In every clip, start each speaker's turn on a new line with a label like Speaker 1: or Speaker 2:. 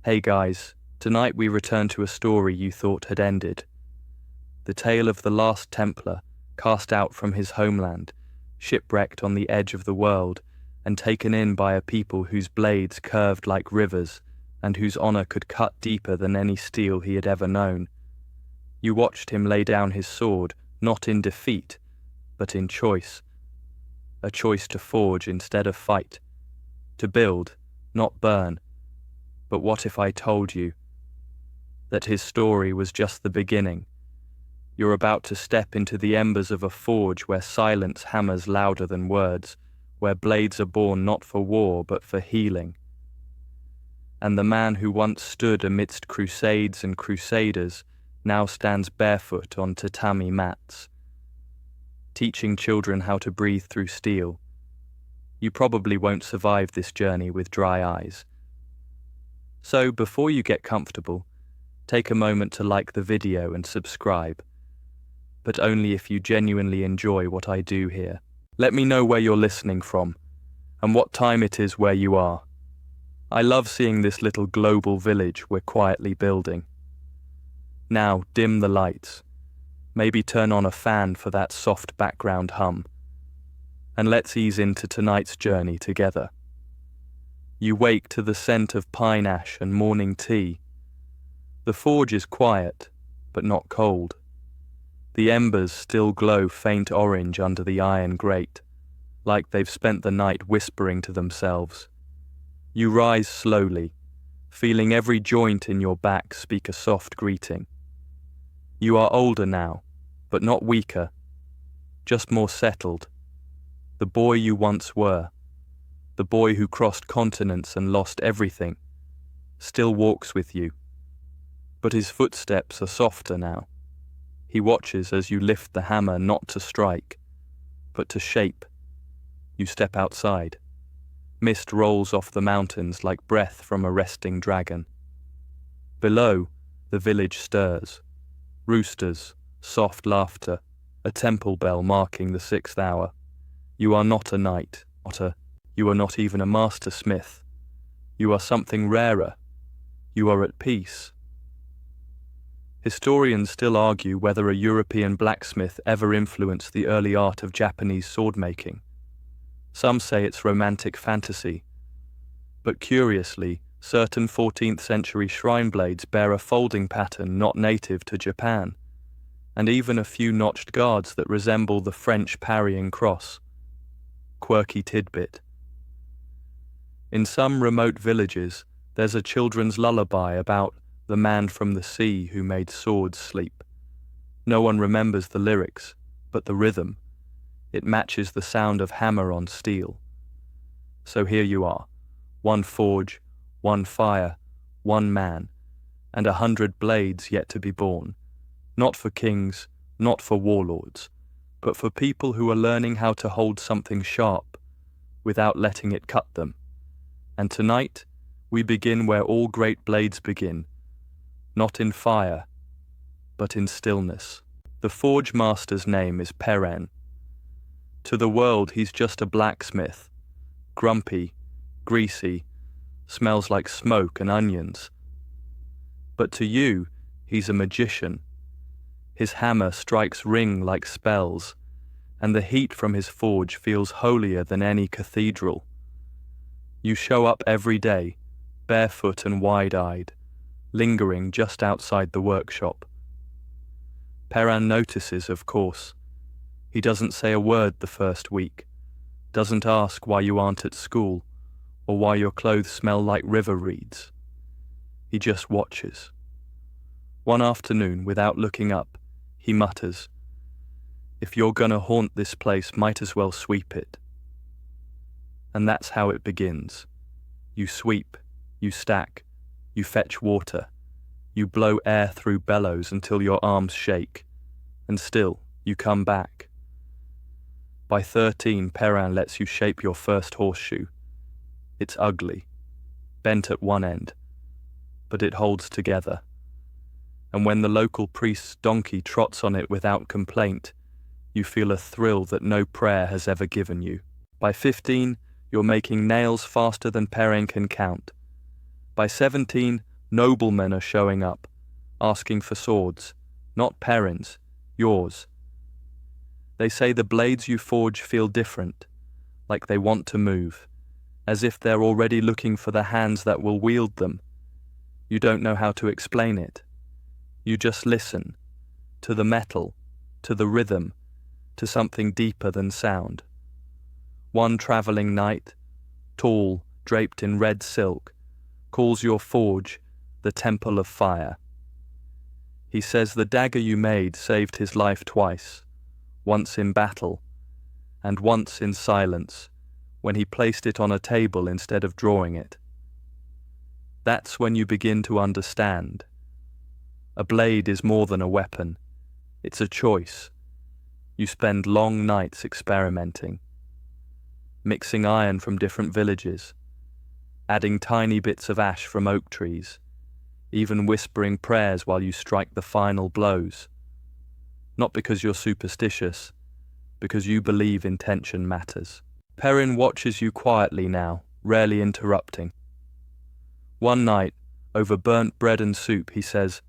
Speaker 1: Hey guys, tonight we return to a story you thought had ended. The tale of the last Templar, cast out from his homeland, shipwrecked on the edge of the world, and taken in by a people whose blades curved like rivers, and whose honor could cut deeper than any steel he had ever known. You watched him lay down his sword, not in defeat, but in choice. A choice to forge instead of fight, to build, not burn. But what if I told you that his story was just the beginning? You're about to step into the embers of a forge where silence hammers louder than words, where blades are born not for war but for healing. And the man who once stood amidst crusades and crusaders now stands barefoot on tatami mats, teaching children how to breathe through steel. You probably won't survive this journey with dry eyes. So, before you get comfortable, take a moment to like the video and subscribe, but only if you genuinely enjoy what I do here. Let me know where you're listening from, and what time it is where you are. I love seeing this little global village we're quietly building. Now, dim the lights. Maybe turn on a fan for that soft background hum. And let's ease into tonight's journey together. You wake to the scent of pine ash and morning tea. The forge is quiet, but not cold. The embers still glow faint orange under the iron grate, like they've spent the night whispering to themselves. You rise slowly, feeling every joint in your back speak a soft greeting. You are older now, but not weaker, just more settled. The boy you once were, the boy who crossed continents and lost everything, still walks with you. But his footsteps are softer now. He watches as you lift the hammer not to strike, but to shape. You step outside. Mist rolls off the mountains like breath from a resting dragon. Below, the village stirs. Roosters, soft laughter, a temple bell marking the 6th hour. You are not a knight, you are not even a master smith. You are something rarer. You are at peace. Historians still argue whether a European blacksmith ever influenced the early art of Japanese sword-making. Some say it's romantic fantasy. But curiously, certain 14th century shrine blades bear a folding pattern not native to Japan, and even a few notched guards that resemble the French parrying cross. Quirky tidbit. In some remote villages, there's a children's lullaby about the man from the sea who made swords sleep. No one remembers the lyrics, but the rhythm. It matches the sound of hammer on steel. So here you are, one forge, one fire, one man, and 100 blades yet to be born. Not for kings, not for warlords, but for people who are learning how to hold something sharp without letting it cut them. And tonight, we begin where all great blades begin, not in fire, but in stillness. The forge master's name is Perrin. To the world, he's just a blacksmith, grumpy, greasy, smells like smoke and onions. But to you, he's a magician. His hammer strikes ring like spells, and the heat from his forge feels holier than any cathedral. You show up every day, barefoot and wide-eyed, lingering just outside the workshop. Perrin notices, of course. He doesn't say a word the first week, doesn't ask why you aren't at school, or why your clothes smell like river reeds. He just watches. One afternoon, without looking up, he mutters, "If you're gonna haunt this place, might as well sweep it." And that's how it begins. You sweep, you stack, you fetch water, you blow air through bellows until your arms shake, and still you come back. By 13, Perrin lets you shape your first horseshoe. It's ugly, bent at one end, but it holds together. And when the local priest's donkey trots on it without complaint, you feel a thrill that no prayer has ever given you. By 15, you're making nails faster than Perrin can count. By 17, Noblemen are showing up, asking for swords, not Perrin's, yours. They say the blades you forge feel different, like they want to move, as if they're already looking for the hands that will wield them. You don't know how to explain it. You just listen, to the metal, to the rhythm, to something deeper than sound. One traveling knight, tall, draped in red silk, calls your forge the Temple of Fire. He says the dagger you made saved his life twice, once in battle, and once in silence, when he placed it on a table instead of drawing it. That's when you begin to understand. A blade is more than a weapon. It's a choice. You spend long nights experimenting, mixing iron from different villages, adding tiny bits of ash from oak trees, even whispering prayers while you strike the final blows. Not because you're superstitious, because you believe intention matters. Perrin watches you quietly now, rarely interrupting. One night, over burnt bread and soup, he says,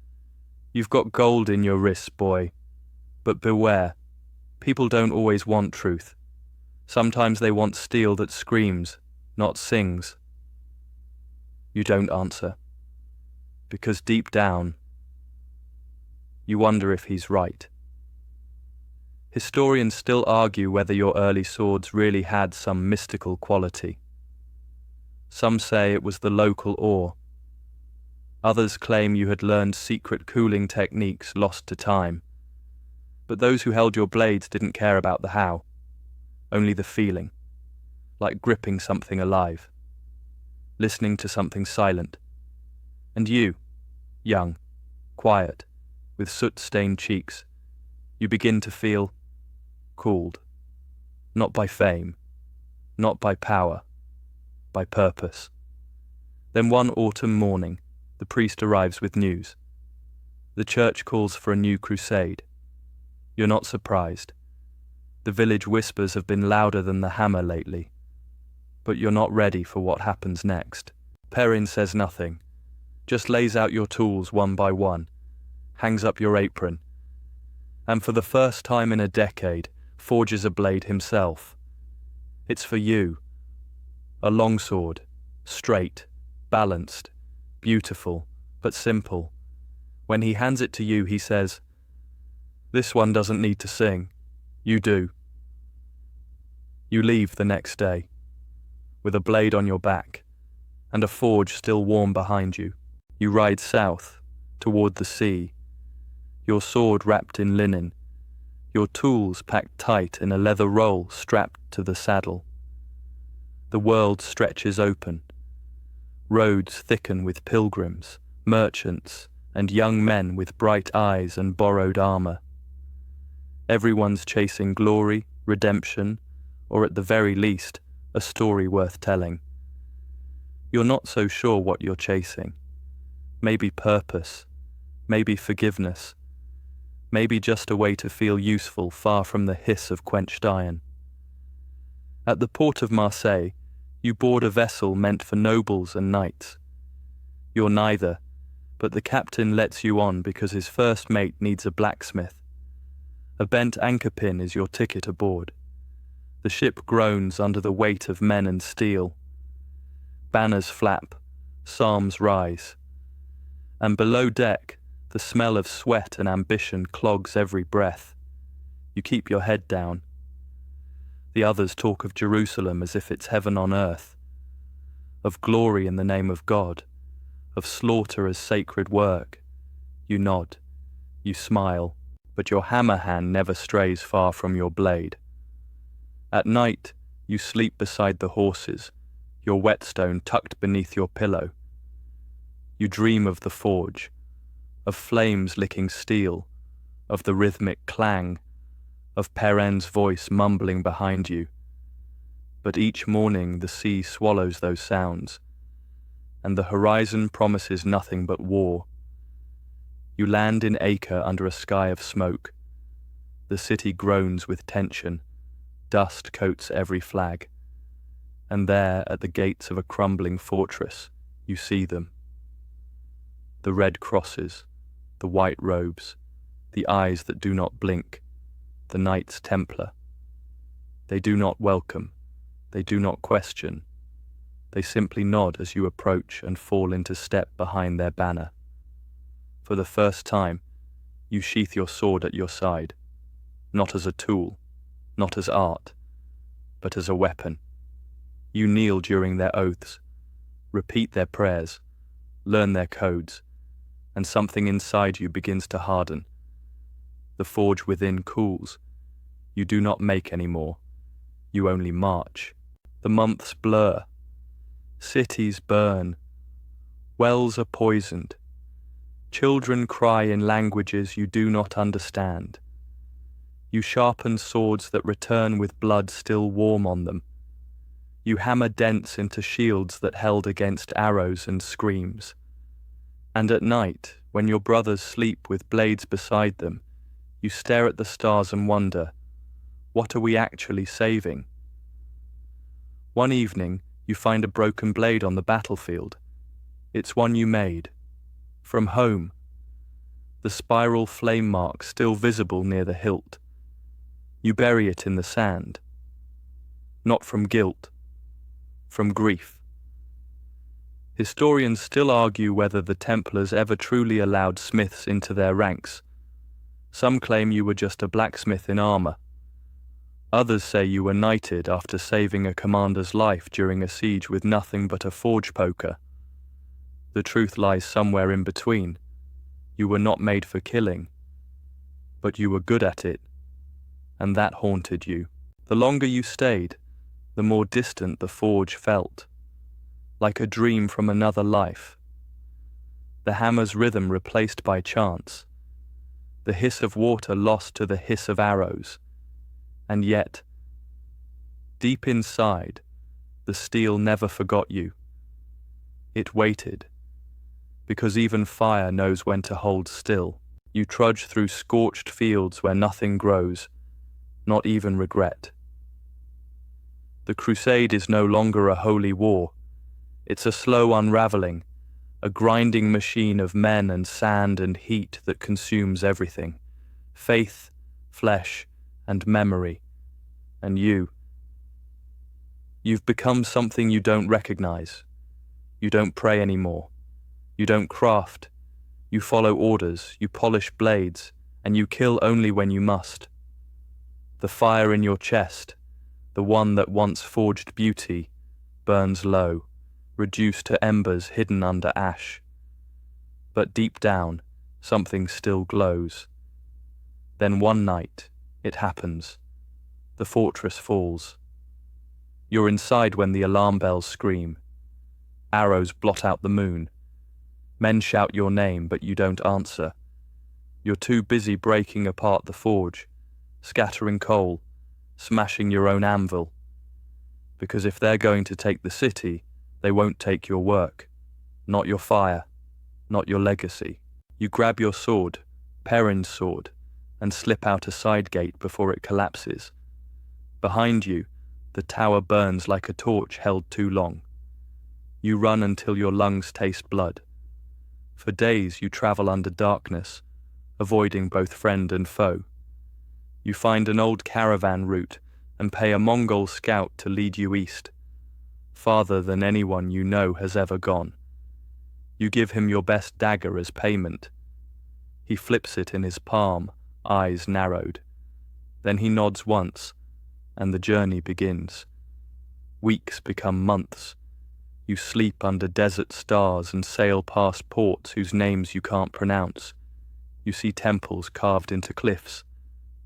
Speaker 1: "You've got gold in your wrists, boy. But beware, people don't always want truth. Sometimes they want steel that screams, not sings." You don't answer, because deep down, you wonder if he's right. Historians still argue whether your early swords really had some mystical quality. Some say it was the local ore. Others claim you had learned secret cooling techniques lost to time. But those who held your blades didn't care about the how, only the feeling, like gripping something alive, listening to something silent. And you, young, quiet, with soot-stained cheeks, you begin to feel cooled, not by fame, not by power, by purpose. Then one autumn morning, the priest arrives with news. The church calls for a new crusade. You're not surprised. The village whispers have been louder than the hammer lately. But you're not ready for what happens next. Perrin says nothing, just lays out your tools one by one, hangs up your apron, and for the first time in a decade, forges a blade himself. It's for you. A longsword, straight, balanced, beautiful, but simple. When he hands it to you, he says, "This one doesn't need to sing. You do." You leave the next day, with a blade on your back, and a forge still warm behind you. You ride south, toward the sea, your sword wrapped in linen, your tools packed tight in a leather roll strapped to the saddle. The world stretches open. Roads thicken with pilgrims, merchants, and young men with bright eyes and borrowed armor. Everyone's chasing glory, redemption, or at the very least, a story worth telling. You're not so sure what you're chasing. Maybe purpose, maybe forgiveness, maybe just a way to feel useful far from the hiss of quenched iron. At the port of Marseille, you board a vessel meant for nobles and knights. You're neither, but the captain lets you on because his first mate needs a blacksmith. A bent anchor pin is your ticket aboard. The ship groans under the weight of men and steel. Banners flap, psalms rise. And below deck, the smell of sweat and ambition clogs every breath. You keep your head down. The others talk of Jerusalem as if it's heaven on earth, of glory in the name of God, of slaughter as sacred work. You nod, you smile, but your hammer hand never strays far from your blade. At night, you sleep beside the horses, your whetstone tucked beneath your pillow. You dream of the forge, of flames licking steel, of the rhythmic clang, of Perrin's voice mumbling behind you. But each morning the sea swallows those sounds, and the horizon promises nothing but war. You land in Acre under a sky of smoke. The city groans with tension. Dust coats every flag. And there, at the gates of a crumbling fortress, you see them. The red crosses, the white robes, the eyes that do not blink, the Knights Templar. They do not welcome, they do not question. They simply nod as you approach and fall into step behind their banner. For the first time, you sheath your sword at your side, not as a tool, not as art, but as a weapon. You kneel during their oaths, repeat their prayers, learn their codes, and something inside you begins to harden. The forge within cools. You do not make any more. You only march. The months blur. Cities burn. Wells are poisoned. Children cry in languages you do not understand. You sharpen swords that return with blood still warm on them. You hammer dents into shields that held against arrows and screams. And at night, when your brothers sleep with blades beside them, you stare at the stars and wonder, what are we actually saving? One evening, you find a broken blade on the battlefield. It's one you made. From home. The spiral flame mark still visible near the hilt. You bury it in the sand. Not from guilt, from grief. Historians still argue whether the Templars ever truly allowed smiths into their ranks. Some claim you were just a blacksmith in armor. Others say you were knighted after saving a commander's life during a siege with nothing but a forge poker. The truth lies somewhere in between. You were not made for killing, but you were good at it, and that haunted you. The longer you stayed, the more distant the forge felt, like a dream from another life. The hammer's rhythm replaced by chants, the hiss of water lost to the hiss of arrows, and yet, deep inside, the steel never forgot you. It waited, because even fire knows when to hold still. You trudge through scorched fields where nothing grows, not even regret. The crusade is no longer a holy war. It's a slow unraveling, a grinding machine of men and sand and heat that consumes everything. Faith, flesh, and memory. And you. You've become something you don't recognize. You don't pray anymore. You don't craft. You follow orders, you polish blades, and you kill only when you must. The fire in your chest, the one that once forged beauty, burns low, reduced to embers hidden under ash. But deep down, something still glows. Then one night, it happens. The fortress falls. You're inside when the alarm bells scream. Arrows blot out the moon. Men shout your name, but you don't answer. You're too busy breaking apart the forge, scattering coal, smashing your own anvil. Because if they're going to take the city, they won't take your work, not your fire, not your legacy. You grab your sword, Perrin's sword, and slip out a side gate before it collapses. Behind you, the tower burns like a torch held too long. You run until your lungs taste blood. For days you travel under darkness, avoiding both friend and foe. You find an old caravan route and pay a Mongol scout to lead you east, farther than anyone you know has ever gone. You give him your best dagger as payment. He flips it in his palm, eyes narrowed. Then he nods once, and the journey begins. Weeks become months. You sleep under desert stars and sail past ports whose names you can't pronounce. You see temples carved into cliffs,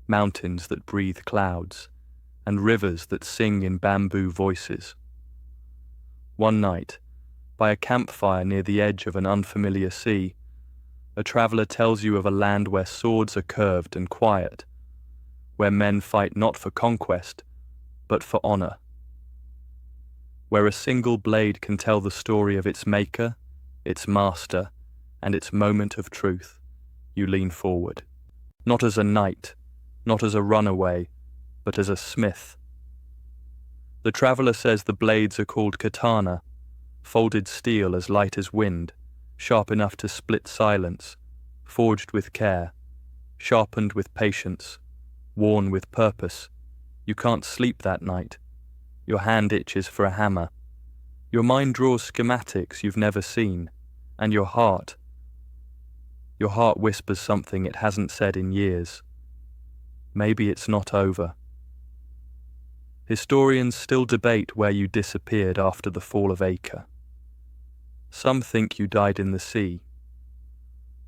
Speaker 1: mountains that breathe clouds, and rivers that sing in bamboo voices. One night, by a campfire near the edge of an unfamiliar sea, a traveller tells you of a land where swords are curved and quiet, where men fight not for conquest, but for honor, where a single blade can tell the story of its maker, its master, and its moment of truth. You lean forward, not as a knight, not as a runaway, but as a smith. The traveller says the blades are called katana, folded steel as light as wind, sharp enough to split silence, forged with care, sharpened with patience, worn with purpose. You can't sleep that night. Your hand itches for a hammer. Your mind draws schematics you've never seen, and your heart whispers something it hasn't said in years. Maybe it's not over. Historians still debate where you disappeared after the fall of Acre. Some think you died in the sea.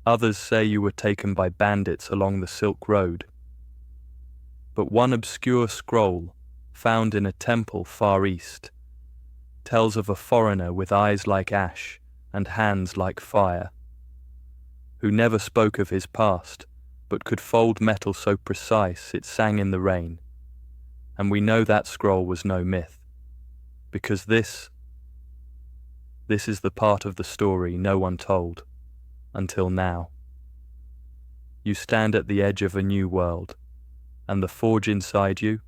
Speaker 1: Others say you were taken by bandits along the Silk Road. But one obscure scroll, found in a temple far east, tells of a foreigner with eyes like ash and hands like fire, who never spoke of his past, but could fold metal so precise it sang in the rain. And we know that scroll was no myth, because this is the part of the story no one told, until now. You stand at the edge of a new world, and the forge inside you,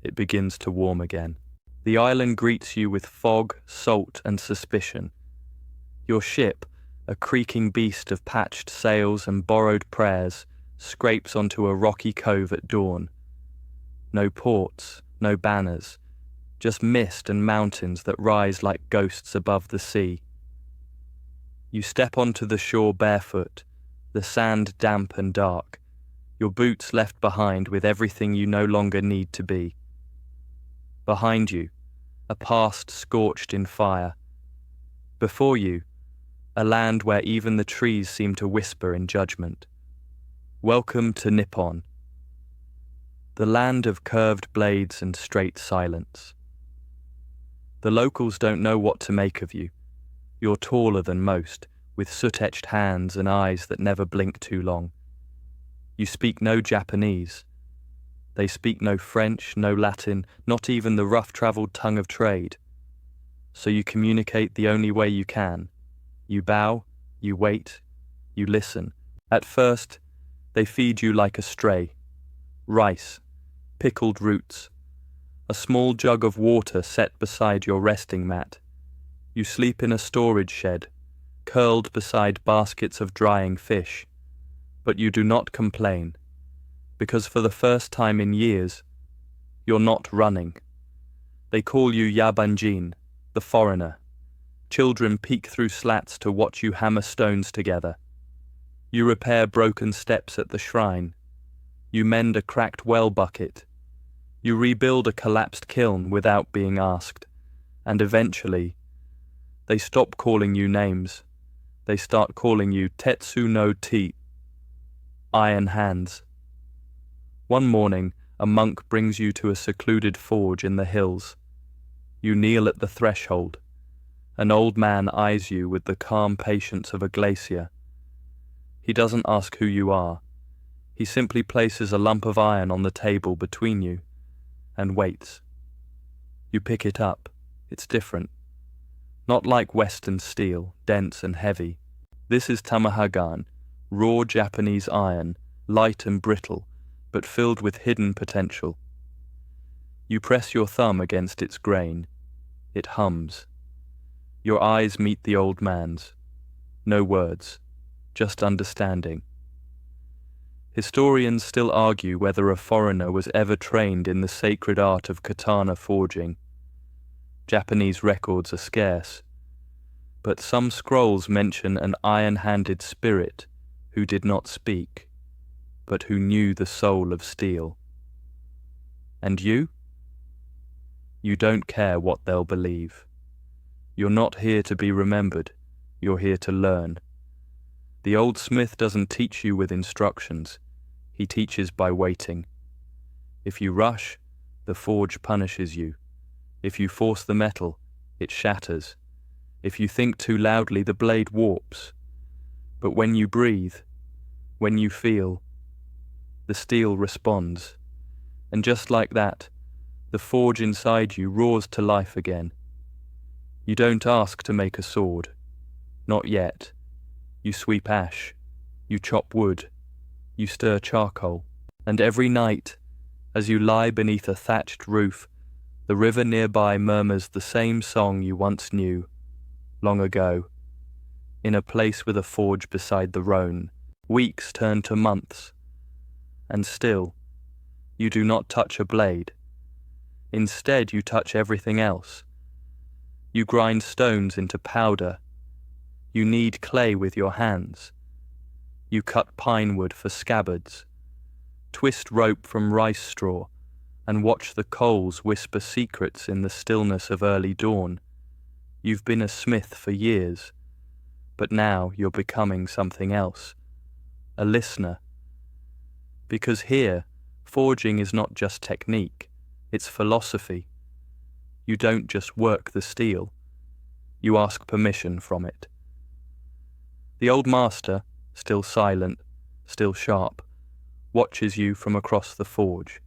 Speaker 1: it begins to warm again. The island greets you with fog, salt, and suspicion. Your ship, a creaking beast of patched sails and borrowed prayers, scrapes onto a rocky cove at dawn. No ports, no banners, just mist and mountains that rise like ghosts above the sea. You step onto the shore barefoot, the sand damp and dark, your boots left behind with everything you no longer need to be. Behind you, a past scorched in fire. Before you, a land where even the trees seem to whisper in judgment. Welcome to Nippon, the land of curved blades and straight silence. The locals don't know what to make of you. You're taller than most, with soot-etched hands and eyes that never blink too long. You speak no Japanese. They speak no French, no Latin, not even the rough-travelled tongue of trade. So you communicate the only way you can. You bow, you wait, you listen. At first, they feed you like a stray. Rice, pickled roots, a small jug of water set beside your resting mat. You sleep in a storage shed, curled beside baskets of drying fish. But you do not complain, because for the first time in years, you're not running. They call you Yabanjin, the foreigner. Children peek through slats to watch you hammer stones together. You repair broken steps at the shrine. You mend a cracked well bucket. You rebuild a collapsed kiln without being asked. And eventually, they stop calling you names. They start calling you Tetsu no Ti, Iron Hands. One morning, a monk brings you to a secluded forge in the hills. You kneel at the threshold. An old man eyes you with the calm patience of a glacier. He doesn't ask who you are. He simply places a lump of iron on the table between you and waits. You pick it up. It's different. Not like Western steel, dense and heavy. This is tamahagan, raw Japanese iron, light and brittle, but filled with hidden potential. You press your thumb against its grain. It hums. Your eyes meet the old man's. No words, just understanding. Historians still argue whether a foreigner was ever trained in the sacred art of katana forging. Japanese records are scarce, but some scrolls mention an iron-handed spirit who did not speak, but who knew the soul of steel. And you? You don't care what they'll believe. You're not here to be remembered, you're here to learn. The old smith doesn't teach you with instructions, he teaches by waiting. If you rush, the forge punishes you. If you force the metal, it shatters. If you think too loudly, the blade warps. But when you breathe, when you feel, the steel responds. And just like that, the forge inside you roars to life again. You don't ask to make a sword. Not yet. You sweep ash. You chop wood. You stir charcoal. And every night, as you lie beneath a thatched roof, the river nearby murmurs the same song you once knew, long ago. in a place with a forge beside the Rhone. Weeks turn to months, and still, you do not touch a blade. Instead, you touch everything else. You grind stones into powder. You knead clay with your hands. You cut pine wood for scabbards, twist rope from rice straw, and watch the coals whisper secrets in the stillness of early dawn. You've been a smith for years, but now you're becoming something else, a listener. Because here, forging is not just technique, it's philosophy. You don't just work the steel, you ask permission from it. The old master, still silent, still sharp, watches you from across the forge.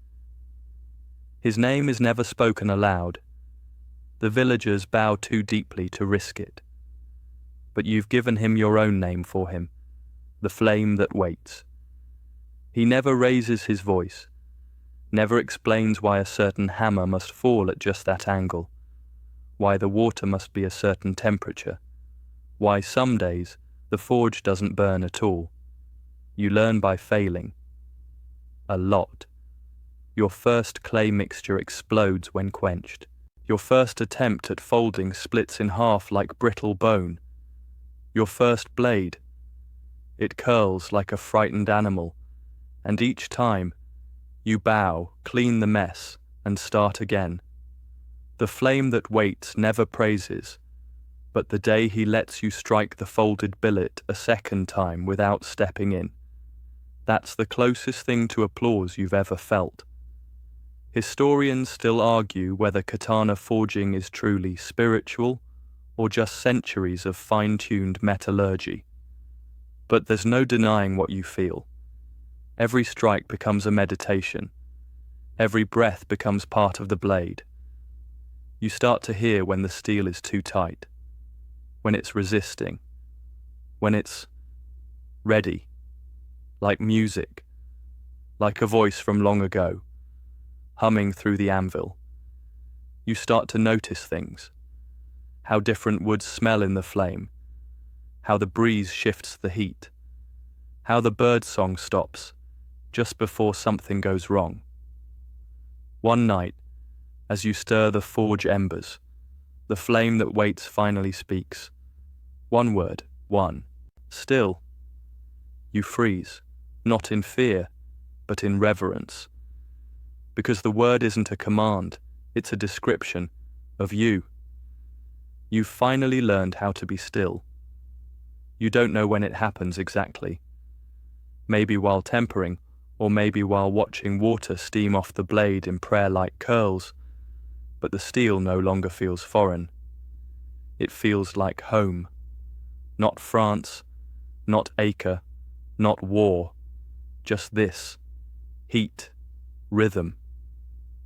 Speaker 1: His name is never spoken aloud. The villagers bow too deeply to risk it. But you've given him your own name for him, the flame that waits. He never raises his voice, never explains why a certain hammer must fall at just that angle, why the water must be a certain temperature, why some days the forge doesn't burn at all. You learn by failing. A lot. Your first clay mixture explodes when quenched. Your first attempt at folding splits in half like brittle bone. Your first blade. It curls like a frightened animal, and each time you bow, clean the mess, and start again. The flame that waits never praises, but the day he lets you strike the folded billet a second time without stepping in, that's the closest thing to applause you've ever felt. Historians still argue whether katana forging is truly spiritual or just centuries of fine-tuned metallurgy. But there's no denying what you feel. Every strike becomes a meditation. Every breath becomes part of the blade. You start to hear when the steel is too tight, when it's resisting, when it's ready, like music, like a voice from long ago, humming through the anvil. You start to notice things, how different woods smell in the flame, how the breeze shifts the heat, how the bird song stops just before something goes wrong. One night, as you stir the forge embers, the flame that waits finally speaks. One word, one. Still. You freeze, not in fear, but in reverence. Because the word isn't a command, it's a description of you. You've finally learned how to be still. You don't know when it happens exactly. Maybe while tempering, or maybe while watching water steam off the blade in prayer-like curls, but the steel no longer feels foreign. It feels like home. Not France, not acre, not war, just this. Heat, rhythm,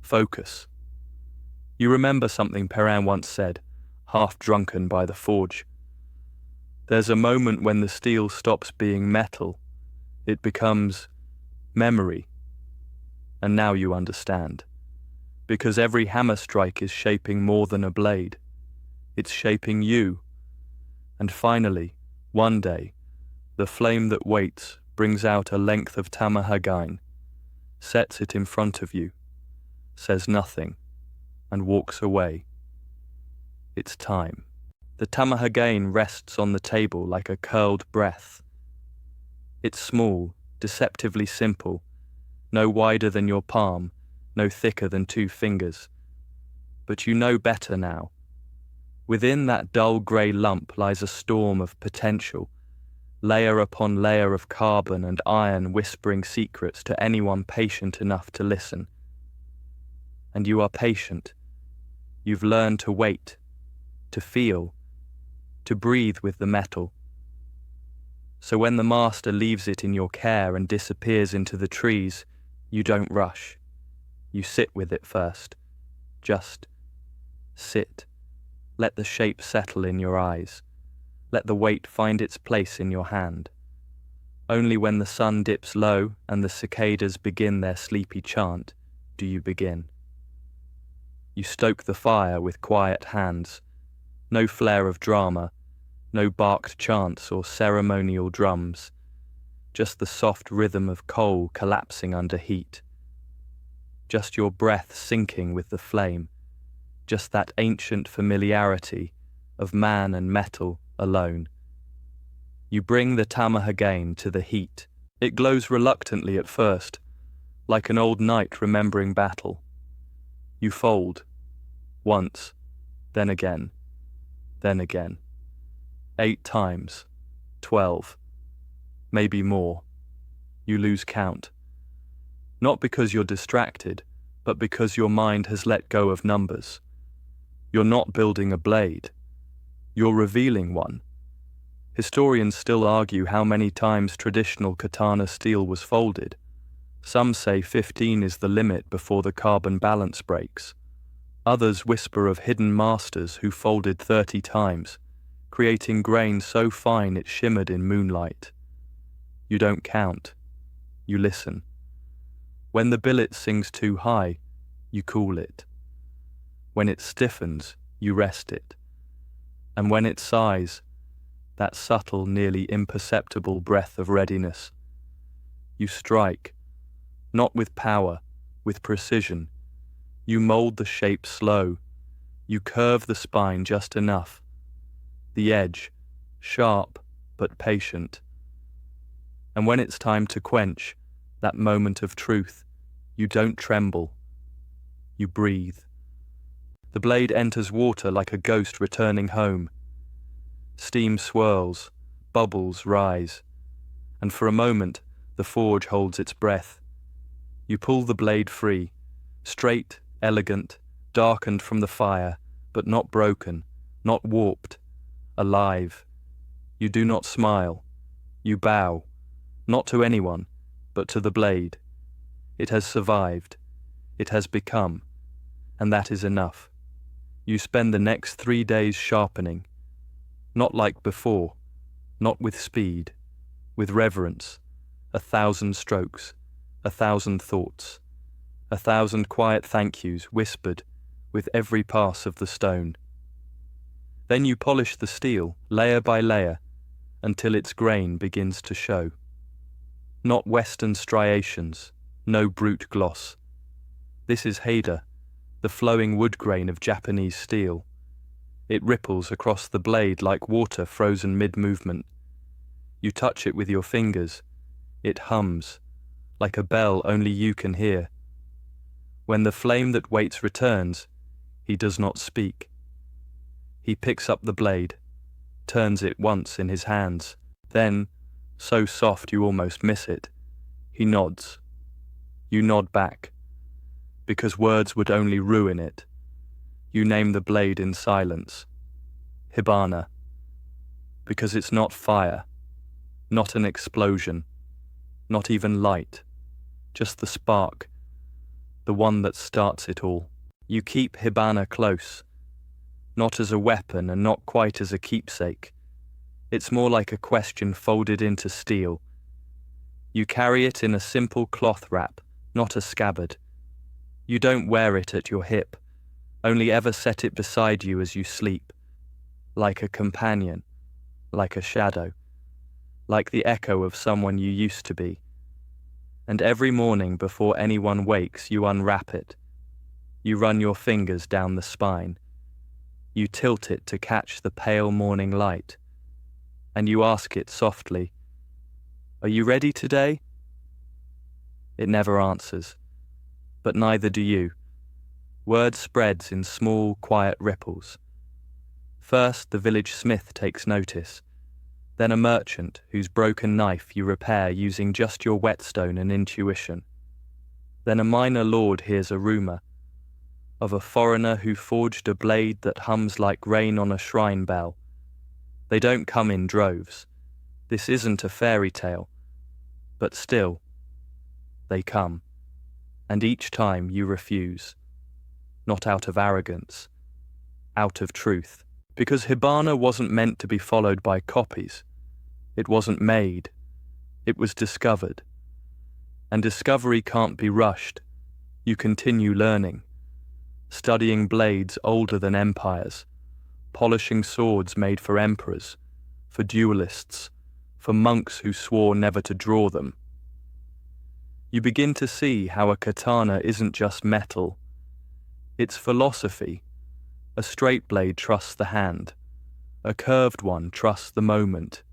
Speaker 1: focus. You remember something Perrin once said, half drunken by the forge. There's a moment when the steel stops being metal. It becomes memory. And now you understand. Because every hammer strike is shaping more than a blade. It's shaping you. And finally, one day, the flame that waits brings out a length of tamahagain, sets it in front of you, says nothing, and walks away. It's time. The tamahagain rests on the table like a curled breath. It's small, deceptively simple, no wider than your palm, no thicker than 2 fingers. But you know better now. Within that dull grey lump lies a storm of potential, layer upon layer of carbon and iron whispering secrets to anyone patient enough to listen. And you are patient. You've learned to wait, to feel, to breathe with the metal. So when the master leaves it in your care and disappears into the trees, you don't rush. You sit with it first. Just sit. Let the shape settle in your eyes. Let the weight find its place in your hand. Only when the sun dips low and the cicadas begin their sleepy chant do you begin. You stoke the fire with quiet hands. No flare of drama, no barked chants or ceremonial drums, just the soft rhythm of coal collapsing under heat. Just your breath sinking with the flame, just that ancient familiarity of man and metal alone. You bring the tamahagane to the heat. It glows reluctantly at first, like an old knight remembering battle. You fold, once, then again, then again. 8 times, 12, maybe more. You lose count. Not because you're distracted, but because your mind has let go of numbers. You're not building a blade. You're revealing one. Historians still argue how many times traditional katana steel was folded. Some say 15 is the limit before the carbon balance breaks. Others whisper of hidden masters who folded 30 times, creating grain so fine it shimmered in moonlight. You don't count. You listen. When the billet sings too high, you cool it. When it stiffens, you rest it. And when it sighs, that subtle, nearly imperceptible breath of readiness, you strike, not with power, with precision. You mold the shape slow. You curve the spine just enough. The edge, sharp but patient. And when it's time to quench that moment of truth, you don't tremble. You breathe. The blade enters water like a ghost returning home. Steam swirls, bubbles rise, and for a moment the forge holds its breath. You pull the blade free, straight, elegant, darkened from the fire, but not broken, not warped, alive. You do not smile. You bow, not to anyone, but to the blade. It has survived. It has become, and that is enough. You spend the next 3 days sharpening, not like before, not with speed, with reverence, 1,000 strokes, 1,000 thoughts, 1,000 quiet thank yous whispered with every pass of the stone. Then you polish the steel, layer by layer, until its grain begins to show. Not Western striations, no brute gloss. This is Haida, the flowing wood grain of Japanese steel. It ripples across the blade like water frozen mid-movement. You touch it with your fingers. It hums, like a bell only you can hear. When the flame that waits returns, he does not speak. He picks up the blade, turns it once in his hands, then, so soft you almost miss it, he nods. You nod back, because words would only ruin it. You name the blade in silence. Hibana. Because it's not fire, not an explosion, not even light, just the spark, the one that starts it all. You keep Hibana close, not as a weapon and not quite as a keepsake. It's more like a question folded into steel. You carry it in a simple cloth wrap, not a scabbard. You don't wear it at your hip, only ever set it beside you as you sleep, like a companion, like a shadow, like the echo of someone you used to be. And every morning before anyone wakes, you unwrap it. You run your fingers down the spine. You tilt it to catch the pale morning light, and you ask it softly, "Are you ready today?" It never answers, but neither do you. Word spreads in small, quiet ripples. First, the village smith takes notice, then a merchant whose broken knife you repair using just your whetstone and intuition. Then a minor lord hears a rumour of a foreigner who forged a blade that hums like rain on a shrine bell. They don't come in droves. This isn't a fairy tale. But still, they come. And each time you refuse. Not out of arrogance, out of truth. Because Hibana wasn't meant to be followed by copies. It wasn't made. It was discovered. And discovery can't be rushed. You continue learning, studying blades older than empires, polishing swords made for emperors, for duelists, for monks who swore never to draw them. You begin to see how a katana isn't just metal. It's philosophy. A straight blade trusts the hand. A curved one trusts the moment.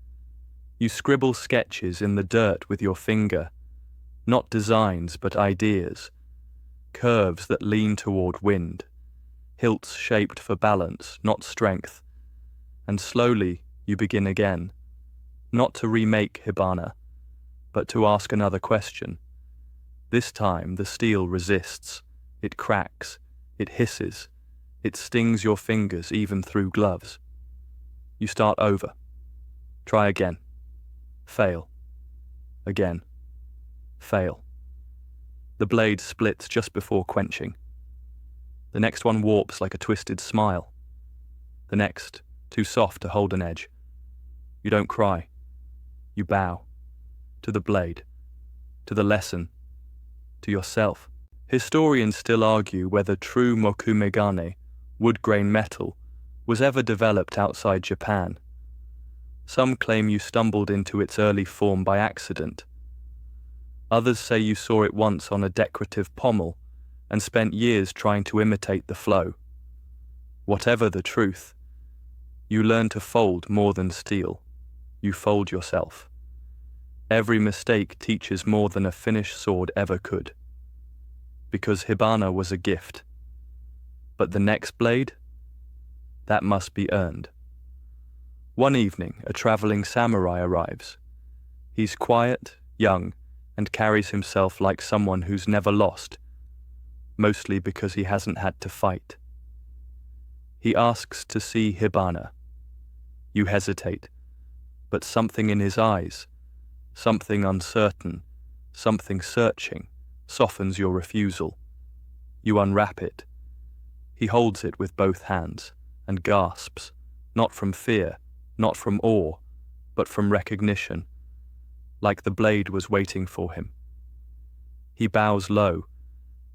Speaker 1: You scribble sketches in the dirt with your finger, not designs but ideas, curves that lean toward wind, hilts shaped for balance, not strength. And slowly you begin again, not to remake Hibana, but to ask another question. This time the steel resists, it cracks, it hisses, it stings your fingers even through gloves. You start over. Try again. Fail. Again. Fail. The blade splits just before quenching. The next one warps like a twisted smile. The next, too soft to hold an edge. You don't cry. You bow. To the blade. To the lesson. To yourself. Historians still argue whether true mokumegane, wood-grain metal, was ever developed outside Japan. Some claim you stumbled into its early form by accident. Others say you saw it once on a decorative pommel and spent years trying to imitate the flow. Whatever the truth, you learn to fold more than steel. You fold yourself. Every mistake teaches more than a finished sword ever could. Because Hibana was a gift. But the next blade? That must be earned. One evening, a traveling samurai arrives. He's quiet, young, and carries himself like someone who's never lost, mostly because he hasn't had to fight. He asks to see Hibana. You hesitate, but something in his eyes, something uncertain, something searching, softens your refusal. You unwrap it. He holds it with both hands and gasps, not from fear, not from awe, but from recognition, like the blade was waiting for him. He bows low,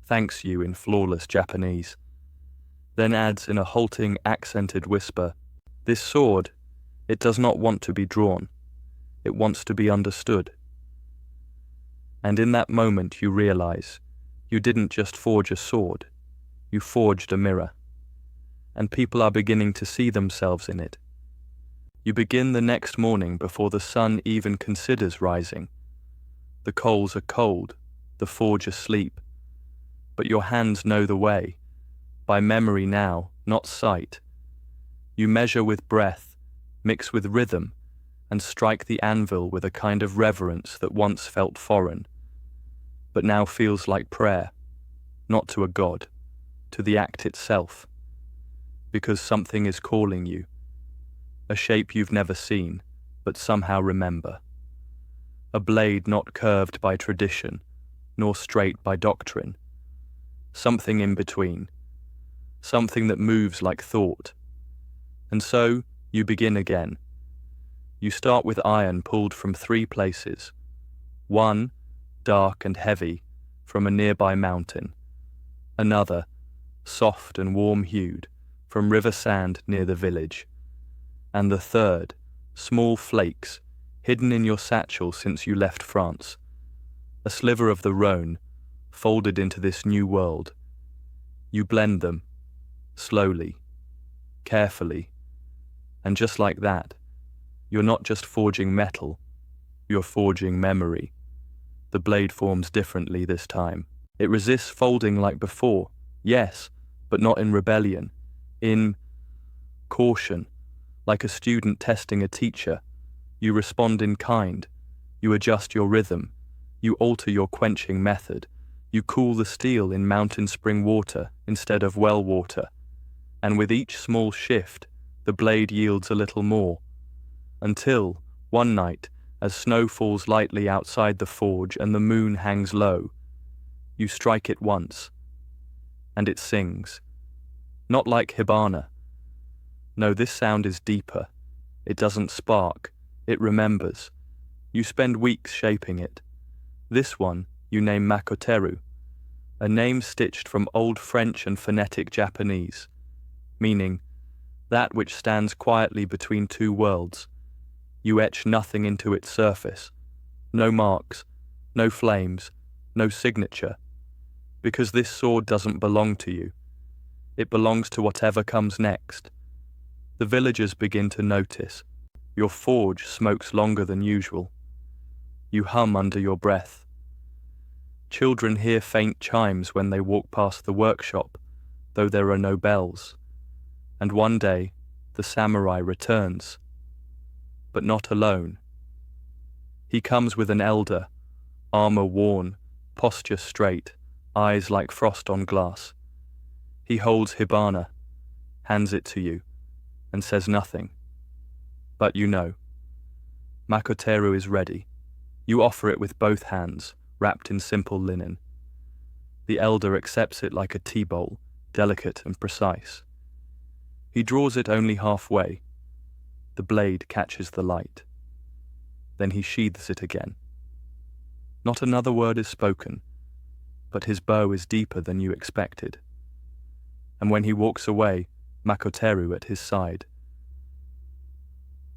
Speaker 1: thanks you in flawless Japanese, then adds in a halting, accented whisper, "This sword, it does not want to be drawn. It wants to be understood." And in that moment you realize you didn't just forge a sword, you forged a mirror. And people are beginning to see themselves in it. You begin the next morning before the sun even considers rising. The coals are cold, the forge asleep, but your hands know the way, by memory now, not sight. You measure with breath, mix with rhythm, and strike the anvil with a kind of reverence that once felt foreign, but now feels like prayer, not to a god, to the act itself. Because something is calling you, a shape you've never seen, but somehow remember. A blade not curved by tradition, nor straight by doctrine. Something in between, something that moves like thought. And so, you begin again. You start with iron pulled from 3 places. One, dark and heavy, from a nearby mountain. Another, soft and warm-hued, from river sand near the village. And the third, small flakes, hidden in your satchel since you left France. A sliver of the Rhone, folded into this new world. You blend them, slowly, carefully, and just like that, you're not just forging metal, you're forging memory. The blade forms differently this time. It resists folding like before, yes, but not in rebellion. In caution, like a student testing a teacher, you respond in kind, you adjust your rhythm, you alter your quenching method, you cool the steel in mountain spring water instead of well water, and with each small shift, the blade yields a little more, until, one night, as snow falls lightly outside the forge and the moon hangs low, you strike it once, and it sings. Not like Hibana. No, this sound is deeper. It doesn't spark. It remembers. You spend weeks shaping it. This one you name Makoteru, a name stitched from Old French and phonetic Japanese, meaning that which stands quietly between 2 worlds, You etch nothing into its surface. No marks, no flames, no signature. Because this sword doesn't belong to you. It belongs to whatever comes next. The villagers begin to notice. Your forge smokes longer than usual. You hum under your breath. Children hear faint chimes when they walk past the workshop, though there are no bells. And one day, the samurai returns. But not alone. He comes with an elder, armor worn, posture straight, eyes like frost on glass. He holds hibana, hands it to you, and says nothing. But you know. Makoteru is ready. You offer it with both hands, wrapped in simple linen. The elder accepts it like a tea bowl, delicate and precise. He draws it only halfway. The blade catches the light. Then he sheathes it again. Not another word is spoken, but his bow is deeper than you expected. And when he walks away, Makoteru at his side.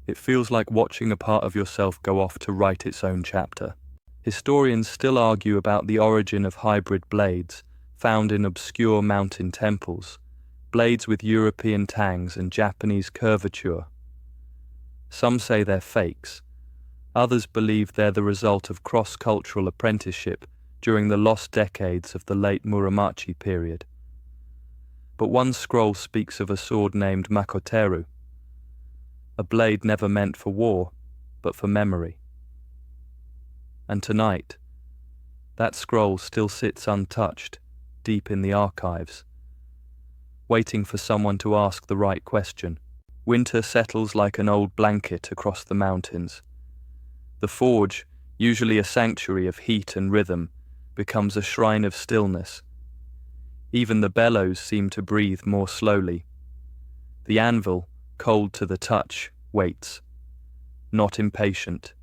Speaker 1: It feels like watching a part of yourself go off to write its own chapter. Historians still argue about the origin of hybrid blades found in obscure mountain temples, blades with European tangs and Japanese curvature. Some say they're fakes. Others believe they're the result of cross-cultural apprenticeship during the lost decades of the late Muromachi period. But one scroll speaks of a sword named Makoteru, a blade never meant for war, but for memory. And tonight, that scroll still sits untouched, deep in the archives, waiting for someone to ask the right question. Winter settles like an old blanket across the mountains. The forge, usually a sanctuary of heat and rhythm, becomes a shrine of stillness. Even the bellows seem to breathe more slowly. The anvil, cold to the touch, waits. Not impatient,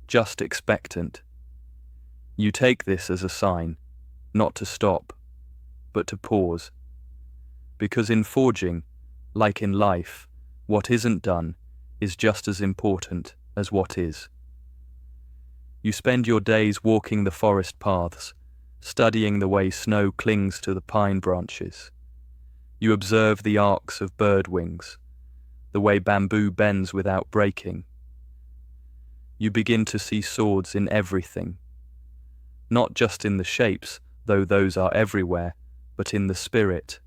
Speaker 1: just expectant. You take this as a sign, not to stop, but to pause. Because in forging, like in life, what isn't done is just as important as what is. You spend your days walking the forest paths, studying the way snow clings to the pine branches. You observe the arcs of bird wings, the way bamboo bends without breaking. You begin to see swords in everything, not just in the shapes, though those are everywhere, but in the spirit.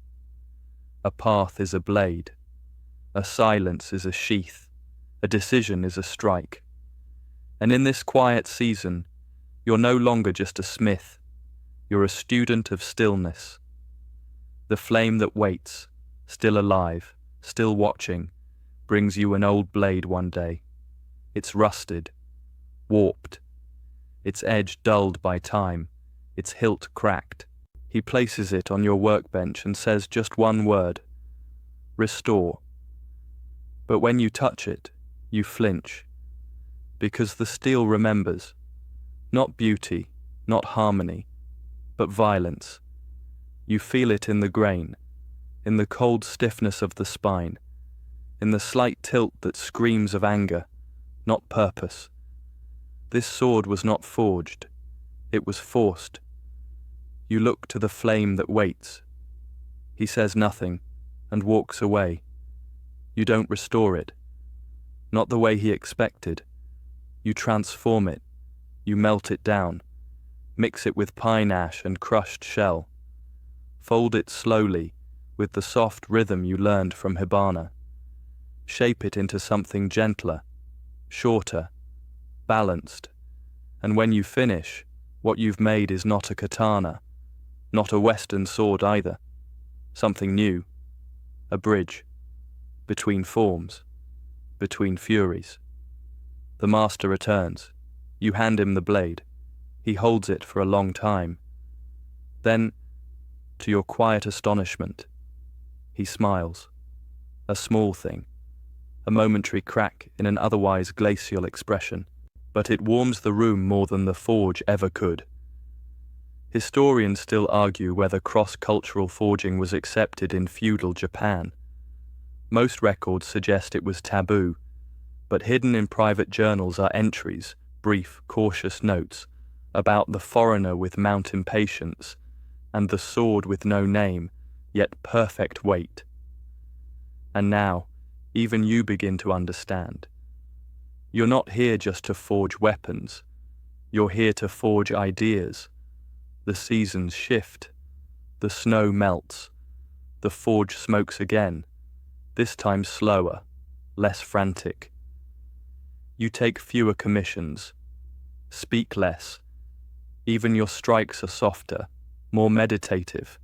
Speaker 1: A path is a blade, a silence is a sheath, a decision is a strike. And in this quiet season, you're no longer just a smith, you're a student of stillness. The flame that waits, still alive, still watching, brings you an old blade one day. It's rusted, warped, its edge dulled by time, its hilt cracked. He places it on your workbench and says just one word: restore. But when you touch it, you flinch, because the steel remembers, not beauty, not harmony, but violence. You feel it in the grain, in the cold stiffness of the spine, in the slight tilt that screams of anger, not purpose. This sword was not forged, it was forced. You look to the flame that waits. He says nothing, and walks away. You don't restore it, not the way he expected. You transform it, you melt it down, mix it with pine ash and crushed shell. Fold it slowly, with the soft rhythm you learned from hibana. Shape it into something gentler, shorter, balanced. And when you finish, what you've made is not a katana, not a Western sword either. Something new, a bridge, between forms, between furies. The master returns. You hand him the blade. He holds it for a long time. Then, to your quiet astonishment, he smiles. A small thing, a momentary crack in an otherwise glacial expression, but it warms the room more than the forge ever could. Historians still argue whether cross-cultural forging was accepted in feudal Japan. Most records suggest it was taboo, But hidden in private journals are entries, brief, cautious notes, about the foreigner with mountain patience, and the sword with no name, yet perfect weight. And now, even you begin to understand. You're not here just to forge weapons. You're here to forge ideas. The seasons shift. The snow melts. The forge smokes again, this time slower, less frantic. You take fewer commissions, speak less. Even your strikes are softer, more meditative.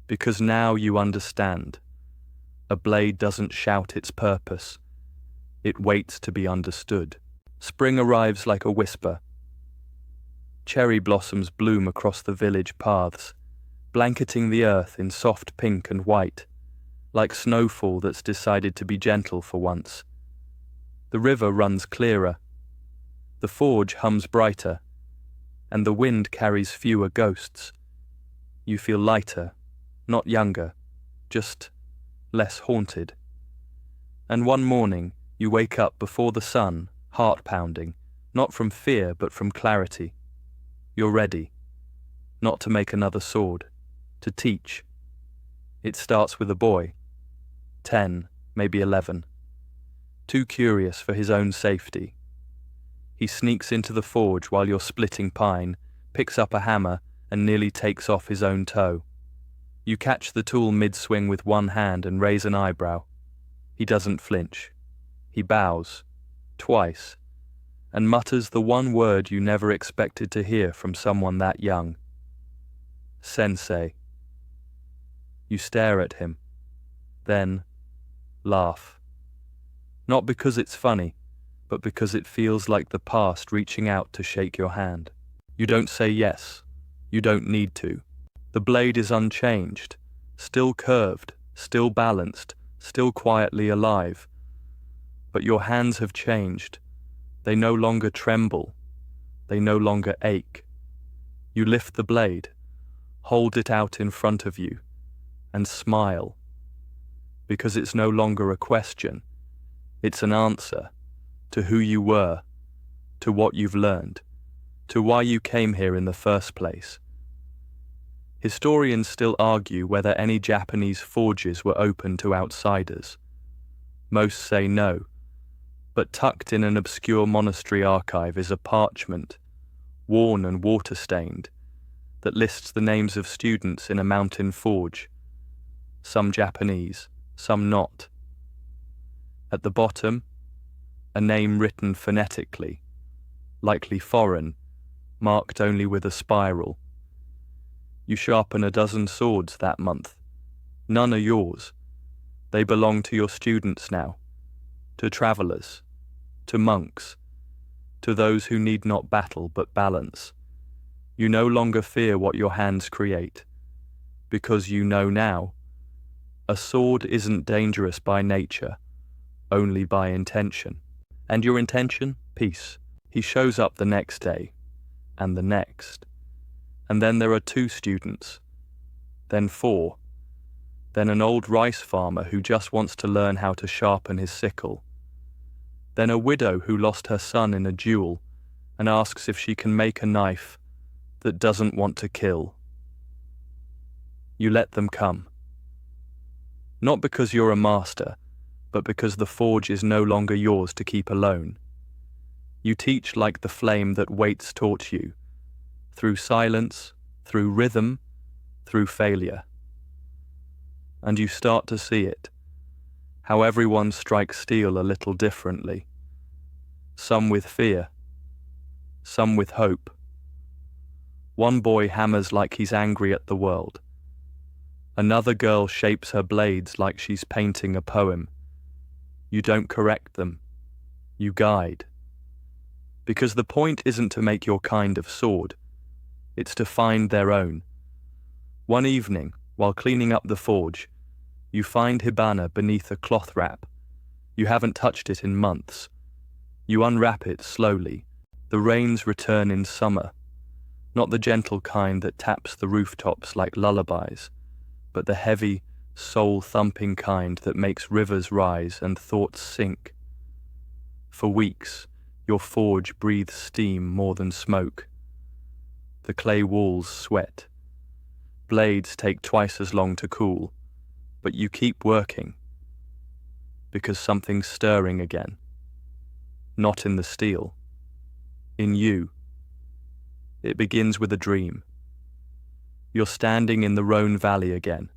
Speaker 1: Because now you understand. A blade doesn't shout its purpose. It waits to be understood. Spring arrives like a whisper. Cherry blossoms bloom across the village paths, blanketing the earth in soft pink and white, like snowfall that's decided to be gentle for once. The river runs clearer. The forge hums brighter, and the wind carries fewer ghosts. You feel lighter, not younger, just less haunted. And one morning, you wake up before the sun, heart pounding, not from fear but from clarity. You're ready, not to make another sword, to teach. It starts with a boy, 10, maybe 11, too curious for his own safety. He sneaks into the forge while you're splitting pine, picks up a hammer, and nearly takes off his own toe. You catch the tool mid-swing with one hand and raise an eyebrow. He doesn't flinch. He bows, twice, and mutters the one word you never expected to hear from someone that young. Sensei. You stare at him, then laugh. Not because it's funny, but because it feels like the past reaching out to shake your hand. You don't say yes. You don't need to. The blade is unchanged, still curved, still balanced, still quietly alive. But your hands have changed. They no longer tremble. They no longer ache. You lift the blade, hold it out in front of you, and smile. Because it's no longer a question. It's an answer to who you were, to what you've learned, to why you came here in the first place. Historians still argue whether any Japanese forges were open to outsiders. Most say no. But tucked in an obscure monastery archive is a parchment, worn and water-stained, that lists the names of students in a mountain forge, some Japanese, some not. At the bottom, a name written phonetically, likely foreign, marked only with a spiral. You sharpen a dozen swords that month. None are yours. They belong to your students now, to travelers, to monks, to those who need not battle but balance. You no longer fear what your hands create, because you know now, a sword isn't dangerous by nature, only by intention. And your intention? Peace. He shows up the next day, and the next. And then there are 2 students, then 4, then an old rice farmer who just wants to learn how to sharpen his sickle, then a widow who lost her son in a duel and asks if she can make a knife that doesn't want to kill. You let them come. Not because you're a master, but because the forge is no longer yours to keep alone. You teach like the flame that Waits taught you, through silence, through rhythm, through failure. And you start to see it, how everyone strikes steel a little differently. Some with fear, some with hope. One boy hammers like he's angry at the world. Another girl shapes her blades like she's painting a poem. You don't correct them, you guide. Because the point isn't to make your kind of sword, it's to find their own. One evening, while cleaning up the forge, you find Hibana beneath a cloth wrap. You haven't touched it in months. You unwrap it slowly. The rains return in summer, not the gentle kind that taps the rooftops like lullabies, but the heavy, soul-thumping kind that makes rivers rise and thoughts sink. For weeks, your forge breathes steam more than smoke. The clay walls sweat. Blades take twice as long to cool, but you keep working. Because something's stirring again. Not in the steel. In you. It begins with a dream. You're standing in the Rhone Valley again,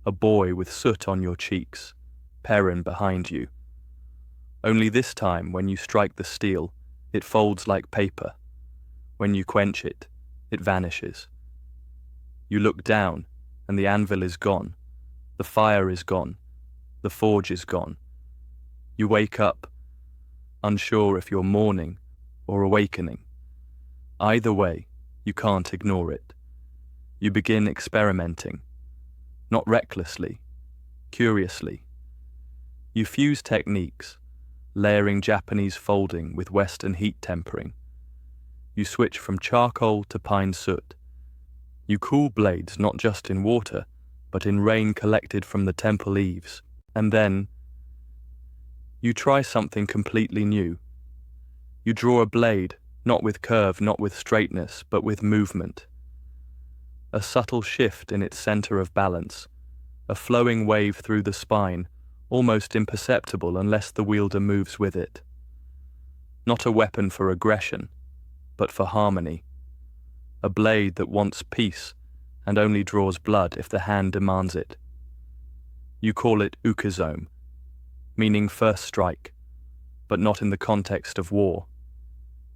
Speaker 1: a boy with soot on your cheeks, Perrin behind you. Only this time, when you strike the steel, it folds like paper. When you quench it, it vanishes. You look down, and the anvil is gone. The fire is gone. The forge is gone. You wake up, unsure if you're mourning or awakening. Either way, you can't ignore it. You begin experimenting, not recklessly, curiously. You fuse techniques, layering Japanese folding with Western heat tempering. You switch from charcoal to pine soot. You cool blades not just in water, but in rain collected from the temple eaves. And then, you try something completely new. You draw a blade, not with curve, not with straightness, but with movement. A subtle shift in its center of balance, a flowing wave through the spine, almost imperceptible unless the wielder moves with it. Not a weapon for aggression, but for harmony. A blade that wants peace and only draws blood if the hand demands it. You call it ukazome, meaning first strike, but not in the context of war,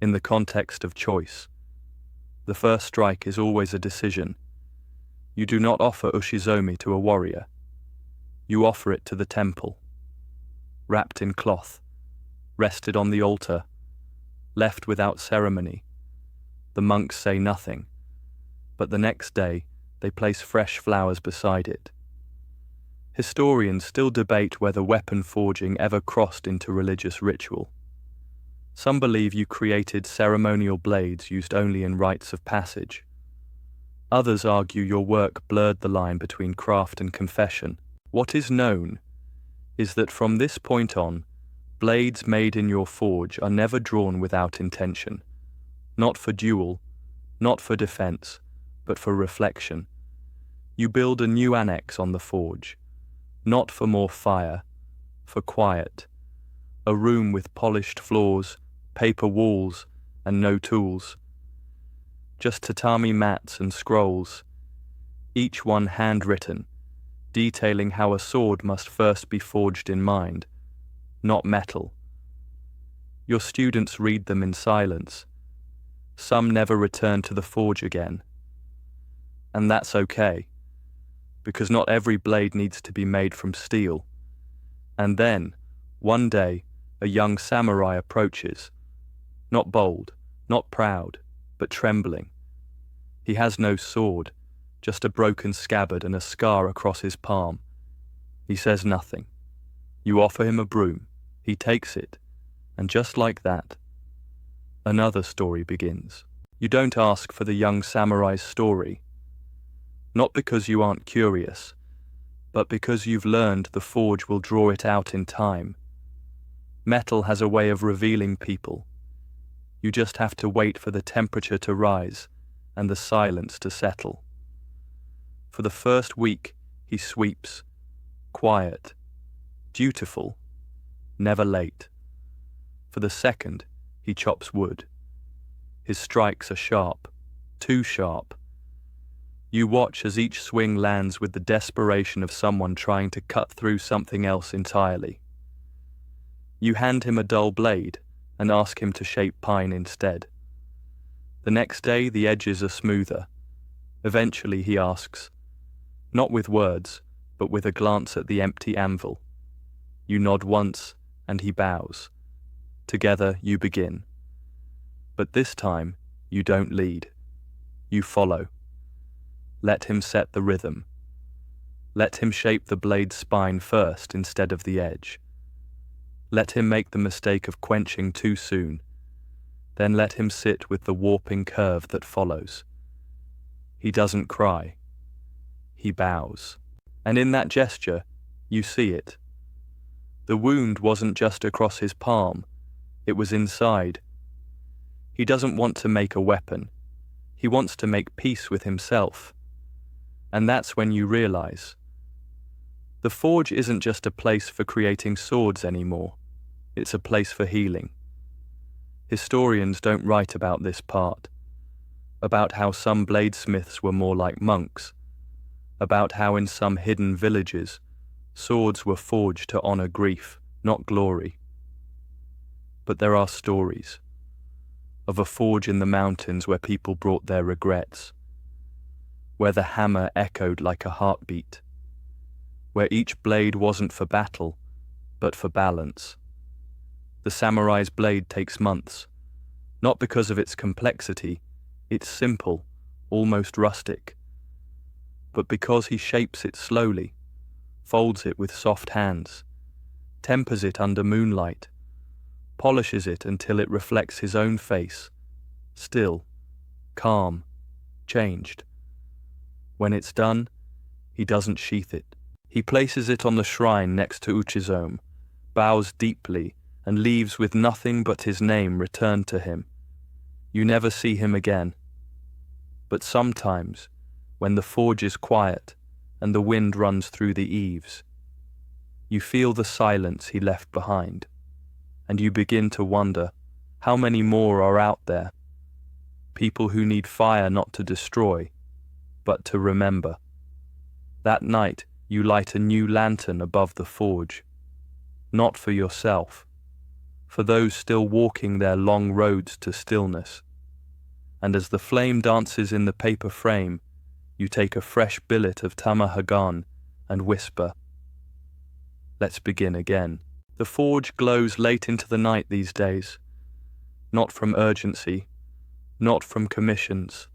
Speaker 1: in the context of choice. The first strike is always a decision. You do not offer ushizomi to a warrior. You offer it to the temple. Wrapped in cloth, rested on the altar, left without ceremony. The monks say nothing, but the next day they place fresh flowers beside it. Historians still debate whether weapon forging ever crossed into religious ritual. Some believe you created ceremonial blades used only in rites of passage. Others argue your work blurred the line between craft and confession. What is known is that from this point on, blades made in your forge are never drawn without intention, not for duel, not for defense, but for reflection. You build a new annex on the forge, not for more fire, for quiet, a room with polished floors, paper walls, and no tools. Just tatami mats and scrolls, each one handwritten, detailing how a sword must first be forged in mind, not metal. Your students read them in silence. Some never return to the forge again. And that's okay, because not every blade needs to be made from steel. And then, one day, a young samurai approaches, not bold, not proud, but trembling. He has no sword, just a broken scabbard and a scar across his palm. He says nothing. You offer him a broom. He takes it, and just like that, another story begins. You don't ask for the young samurai's story, not because you aren't curious, but because you've learned the forge will draw it out in time. Metal has a way of revealing people. You just have to wait for the temperature to rise and the silence to settle. For the first week, he sweeps, quiet, dutiful, never late. For the second, he chops wood. His strikes are sharp, too sharp. You watch as each swing lands with the desperation of someone trying to cut through something else entirely. You hand him a dull blade and ask him to shape pine instead. The next day the edges are smoother. Eventually he asks, not with words, but with a glance at the empty anvil. You nod once and he bows. Together you begin. But this time you don't lead. You follow. Let him set the rhythm. Let him shape the blade's spine first instead of the edge. Let him make the mistake of quenching too soon. Then let him sit with the warping curve that follows. He doesn't cry. He bows. And in that gesture, you see it. The wound wasn't just across his palm. It was inside. He doesn't want to make a weapon. He wants to make peace with himself. And that's when you realize. The forge isn't just a place for creating swords anymore. It's a place for healing. Historians don't write about this part. About how some bladesmiths were more like monks. About how in some hidden villages, swords were forged to honor grief, not glory. But there are stories of a forge in the mountains where people brought their regrets, where the hammer echoed like a heartbeat, where each blade wasn't for battle, but for balance. The samurai's blade takes months, not because of its complexity, it's simple, almost rustic, but because he shapes it slowly, folds it with soft hands, tempers it under moonlight, polishes it until it reflects his own face, still, calm, changed. When it's done, he doesn't sheath it. He places it on the shrine next to Uchizome, bows deeply, and leaves with nothing but his name returned to him. You never see him again. But sometimes, when the forge is quiet and the wind runs through the eaves, you feel the silence he left behind, and you begin to wonder how many more are out there, people who need fire not to destroy, but to remember. That night, you light a new lantern above the forge, not for yourself, for those still walking their long roads to stillness. And as the flame dances in the paper frame, you take a fresh billet of tamahagan and whisper, "Let's begin again." The forge glows late into the night these days, not from urgency, not from commissions,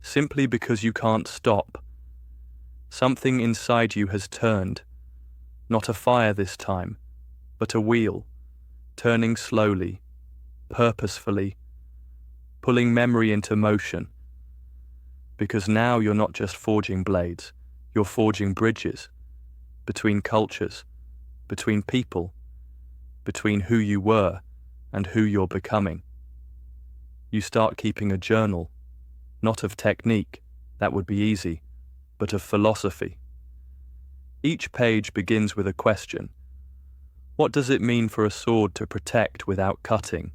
Speaker 1: simply because you can't stop. Something inside you has turned, not a fire this time, but a wheel, turning slowly, purposefully, pulling memory into motion. Because now you're not just forging blades, you're forging bridges, between cultures, between people, between who you were and who you're becoming. You start keeping a journal, not of technique, that would be easy, but of philosophy. Each page begins with a question. What does it mean for a sword to protect without cutting?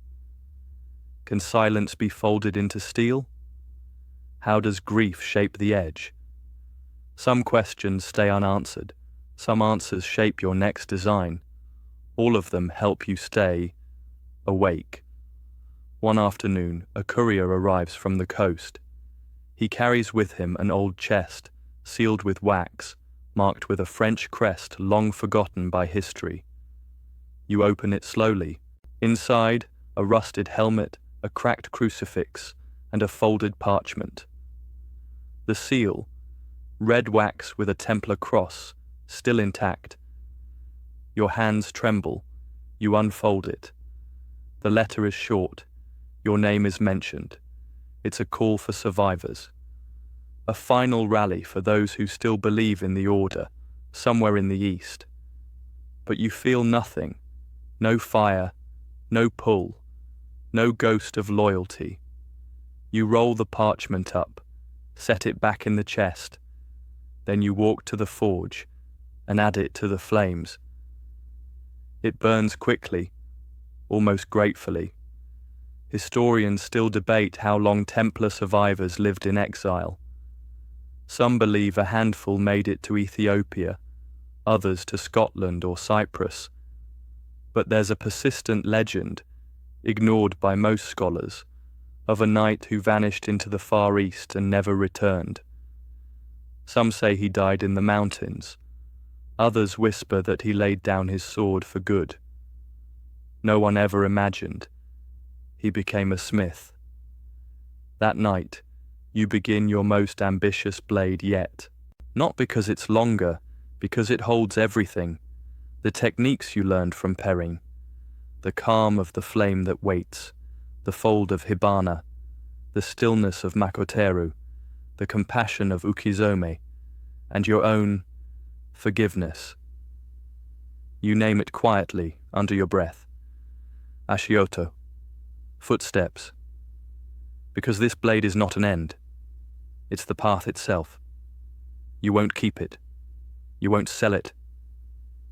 Speaker 1: Can silence be folded into steel? How does grief shape the edge? Some questions stay unanswered. Some answers shape your next design. All of them help you stay awake. One afternoon, a courier arrives from the coast. He carries with him an old chest, sealed with wax, marked with a French crest long forgotten by history. You open it slowly. Inside, a rusted helmet, a cracked crucifix, and a folded parchment. The seal, red wax with a Templar cross, still intact. Your hands tremble. You unfold it. The letter is short. Your name is mentioned. It's a call for survivors. A final rally for those who still believe in the order, somewhere in the east. But you feel nothing. No fire, no pull, no ghost of loyalty. You roll the parchment up, set it back in the chest. Then you walk to the forge and add it to the flames. It burns quickly, almost gratefully. Historians still debate how long Templar survivors lived in exile. Some believe a handful made it to Ethiopia, others to Scotland or Cyprus. But there's a persistent legend, ignored by most scholars, of a knight who vanished into the Far East and never returned. Some say he died in the mountains. Others whisper that he laid down his sword for good. No one ever imagined. He became a smith. That night, you begin your most ambitious blade yet. Not because it's longer, because it holds everything. The techniques you learned from Perrin, the calm of the flame that waits, the fold of Hibana, the stillness of Makoteru, the compassion of Ukizome, and your own forgiveness. You name it quietly, under your breath. Ashioto. Footsteps. Because this blade is not an end. It's the path itself. You won't keep it. You won't sell it.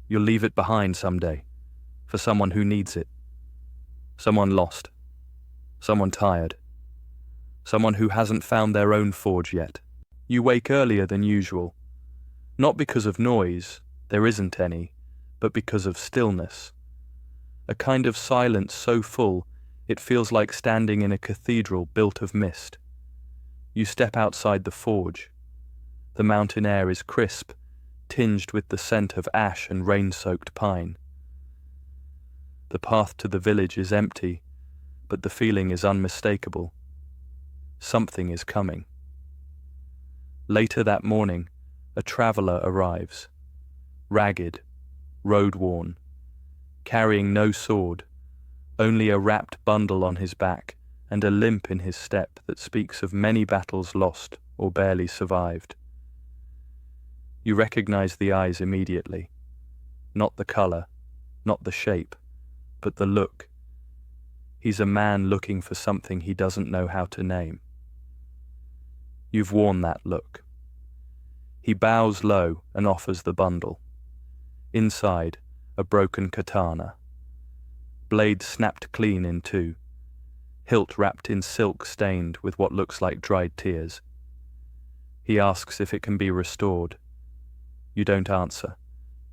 Speaker 1: You'll leave it behind someday, for someone who needs it. Someone lost. Someone tired. Someone who hasn't found their own forge yet. You wake earlier than usual. Not because of noise, there isn't any, but because of stillness. A kind of silence so full, it feels like standing in a cathedral built of mist. You step outside the forge. The mountain air is crisp, tinged with the scent of ash and rain-soaked pine. The path to the village is empty, but the feeling is unmistakable. Something is coming. Later that morning, a traveller arrives, ragged, road-worn, carrying no sword, only a wrapped bundle on his back and a limp in his step that speaks of many battles lost or barely survived. You recognize the eyes immediately, not the colour, not the shape, but the look. He's a man looking for something he doesn't know how to name. You've worn that look. He bows low and offers the bundle. Inside, a broken katana. Blade snapped clean in two. Hilt wrapped in silk stained with what looks like dried tears. He asks if it can be restored. You don't answer.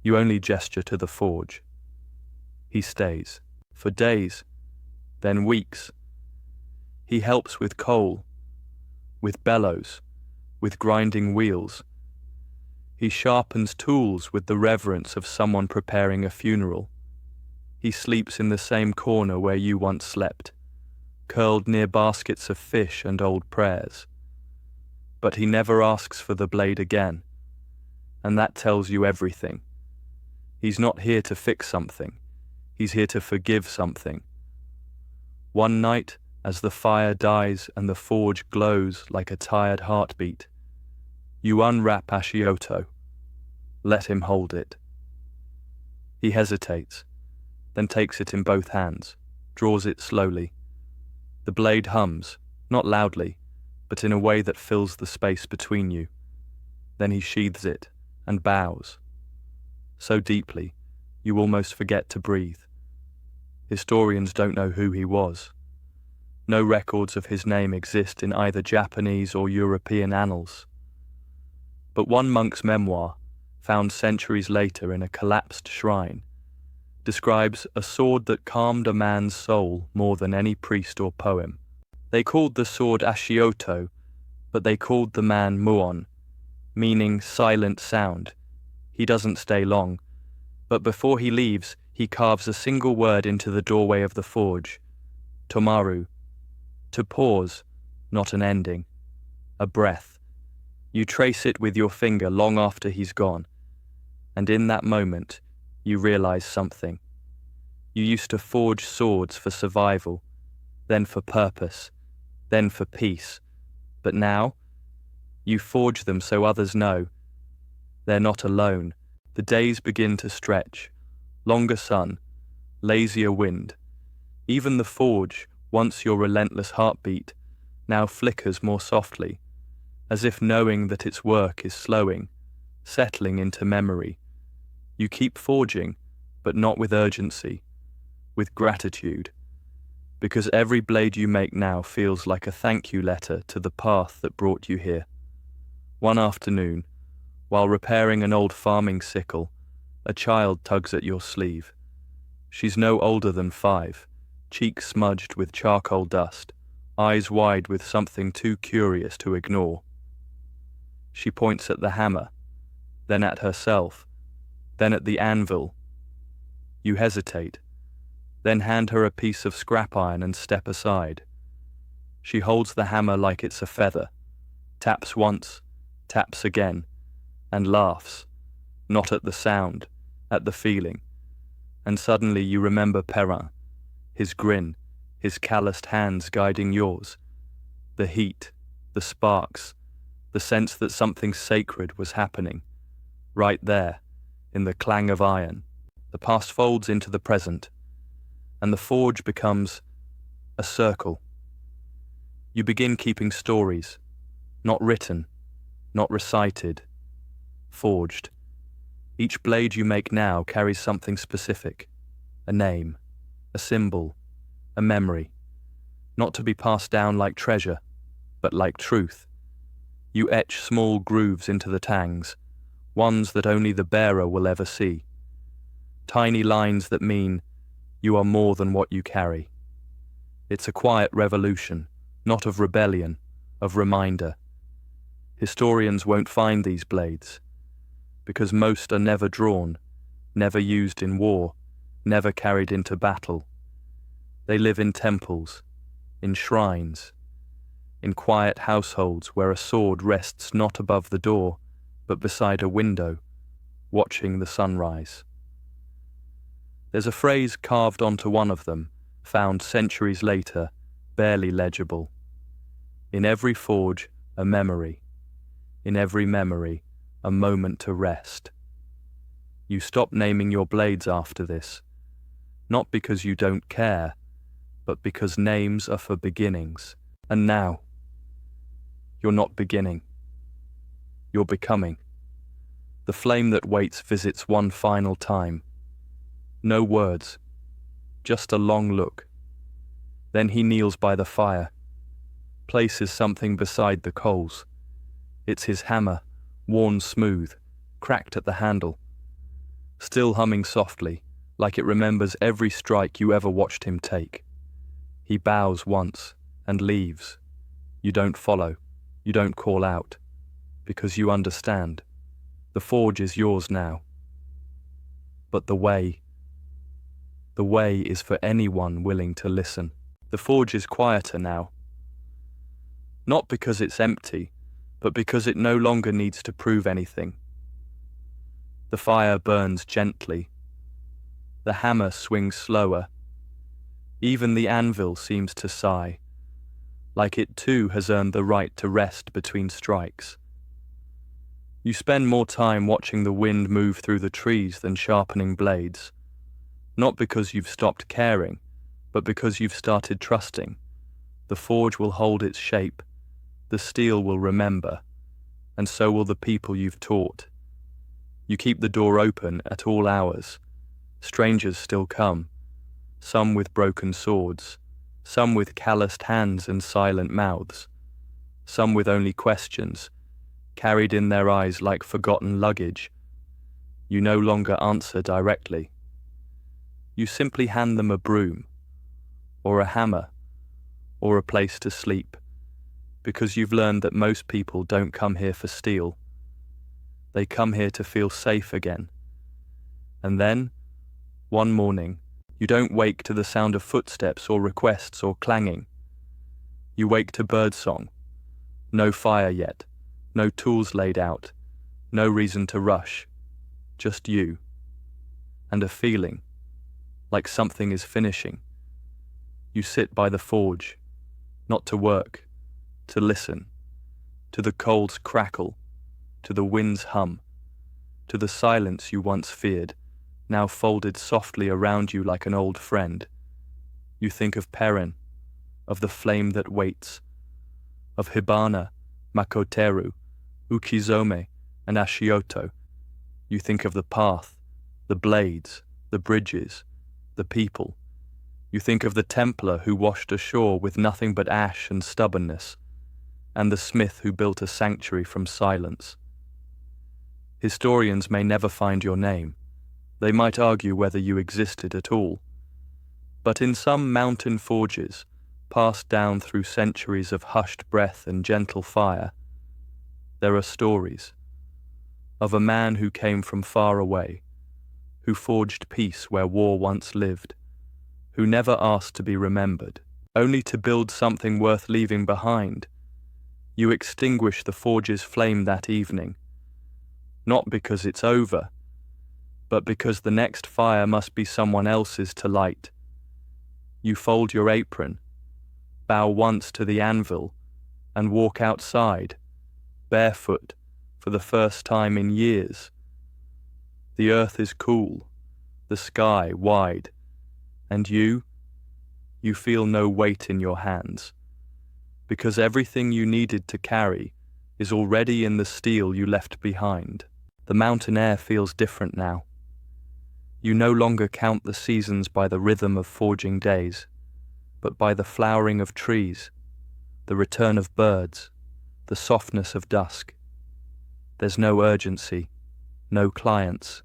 Speaker 1: You only gesture to the forge. He stays. For days, then weeks. He helps with coal, with bellows, with grinding wheels. He sharpens tools with the reverence of someone preparing a funeral. He sleeps in the same corner where you once slept, curled near baskets of fish and old prayers. But he never asks for the blade again, and that tells you everything. He's not here to fix something. He's here to forgive something. One night, as the fire dies and the forge glows like a tired heartbeat, you unwrap Ashioto. Let him hold it. He hesitates, then takes it in both hands, draws it slowly. The blade hums, not loudly, but in a way that fills the space between you. Then he sheathes it and bows. So deeply, you almost forget to breathe. Historians don't know who he was. No records of his name exist in either Japanese or European annals. But one monk's memoir, found centuries later in a collapsed shrine, describes a sword that calmed a man's soul more than any priest or poem. They called the sword Ashioto, but they called the man Muon, meaning silent sound. He doesn't stay long, but before he leaves, he carves a single word into the doorway of the forge, Tomaru, to pause, not an ending, a breath. You trace it with your finger long after he's gone, and in that moment, you realize something. You used to forge swords for survival, then for purpose, then for peace, but now, you forge them so others know. They're not alone. The days begin to stretch, longer sun, lazier wind. Even the forge, once your relentless heartbeat, now flickers more softly, as if knowing that its work is slowing, settling into memory. You keep forging, but not with urgency, with gratitude, because every blade you make now feels like a thank you letter to the path that brought you here. One afternoon, while repairing an old farming sickle, a child tugs at your sleeve. She's no older than 5, cheeks smudged with charcoal dust, eyes wide with something too curious to ignore. She points at the hammer, then at herself, then at the anvil. You hesitate, then hand her a piece of scrap iron and step aside. She holds the hammer like it's a feather, taps once, taps again, and laughs, not at the sound, at the feeling. And suddenly you remember Perrin, his grin, his calloused hands guiding yours, the heat, the sparks, the sense that something sacred was happening, right there, in the clang of iron. The past folds into the present. and the forge becomes a circle. You begin keeping stories, not written, not recited, forged. Each blade you make now carries something specific, a name, a symbol, a memory, not to be passed down like treasure, but like truth. You etch small grooves into the tangs, ones that only the bearer will ever see. Tiny lines that mean you are more than what you carry. It's a quiet revolution, not of rebellion, of reminder. Historians won't find these blades, because most are never drawn, never used in war, never carried into battle. They live in temples, in shrines, in quiet households where a sword rests not above the door, but beside a window, watching the sunrise. There's a phrase carved onto one of them, found centuries later, barely legible. In every forge, a memory. In every memory, a moment to rest. You stop naming your blades after this, not because you don't care, but because names are for beginnings. And now, you're not beginning. You're becoming. The flame that waits visits one final time. No words, just a long look. Then he kneels by the fire, places something beside the coals. It's his hammer, worn smooth, cracked at the handle, still humming softly, like it remembers every strike you ever watched him take. He bows once and leaves. You don't follow, you don't call out, because you understand. The forge is yours now. But the way is for anyone willing to listen. The forge is quieter now. Not because it's empty, but because it no longer needs to prove anything. The fire burns gently. The hammer swings slower. Even the anvil seems to sigh, like it too has earned the right to rest between strikes. You spend more time watching the wind move through the trees than sharpening blades, not because you've stopped caring, but because you've started trusting. The forge will hold its shape, the steel will remember, and so will the people you've taught. You keep the door open at all hours. Strangers still come, some with broken swords, some with calloused hands and silent mouths, some with only questions, carried in their eyes like forgotten luggage. You no longer answer directly. You simply hand them a broom, or a hammer, or a place to sleep, because you've learned that most people don't come here for steel. They come here to feel safe again. And then, one morning, you don't wake to the sound of footsteps or requests or clanging. You wake to birdsong. No fire yet, no tools laid out, no reason to rush, just you. And a feeling, like something is finishing. You sit by the forge, not to work, to listen, to the coals crackle, to the wind's hum, to the silence you once feared, now folded softly around you like an old friend. You think of Perrin, of the flame that waits, of Hibana, Makoteru, Ukizome, and Ashioto. You think of the path, the blades, the bridges, the people. You think of the Templar who washed ashore with nothing but ash and stubbornness, and the smith who built a sanctuary from silence. Historians may never find your name. They might argue whether you existed at all. But in some mountain forges, passed down through centuries of hushed breath and gentle fire, there are stories of a man who came from far away, who forged peace where war once lived, who never asked to be remembered, only to build something worth leaving behind. You extinguish the forge's flame that evening, not because it's over, but because the next fire must be someone else's to light. You fold your apron, bow once to the anvil, and walk outside, barefoot, for the first time in years. The earth is cool, the sky wide, and you, You feel no weight in your hands, because everything you needed to carry is already in the steel you left behind. The mountain air feels different now. You no longer count the seasons by the rhythm of forging days, but by the flowering of trees, the return of birds, the softness of dusk. There's no urgency, no clients,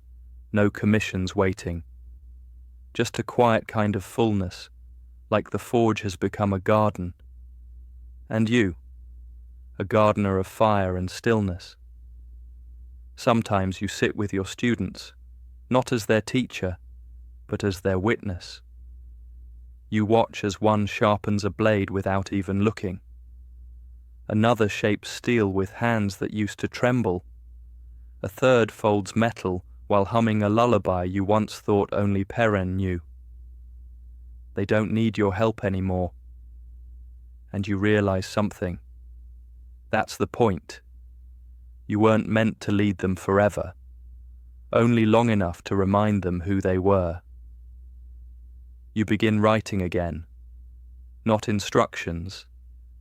Speaker 1: no commissions waiting. Just a quiet kind of fullness, like the forge has become a garden. And you, a gardener of fire and stillness. Sometimes you sit with your students, not as their teacher, but as their witness. You watch as one sharpens a blade without even looking. Another shapes steel with hands that used to tremble. A third folds metal while humming a lullaby you once thought only Perrin knew. They don't need your help anymore. And you realize something. That's the point. You weren't meant to lead them forever, only long enough to remind them who they were. You begin writing again, not instructions,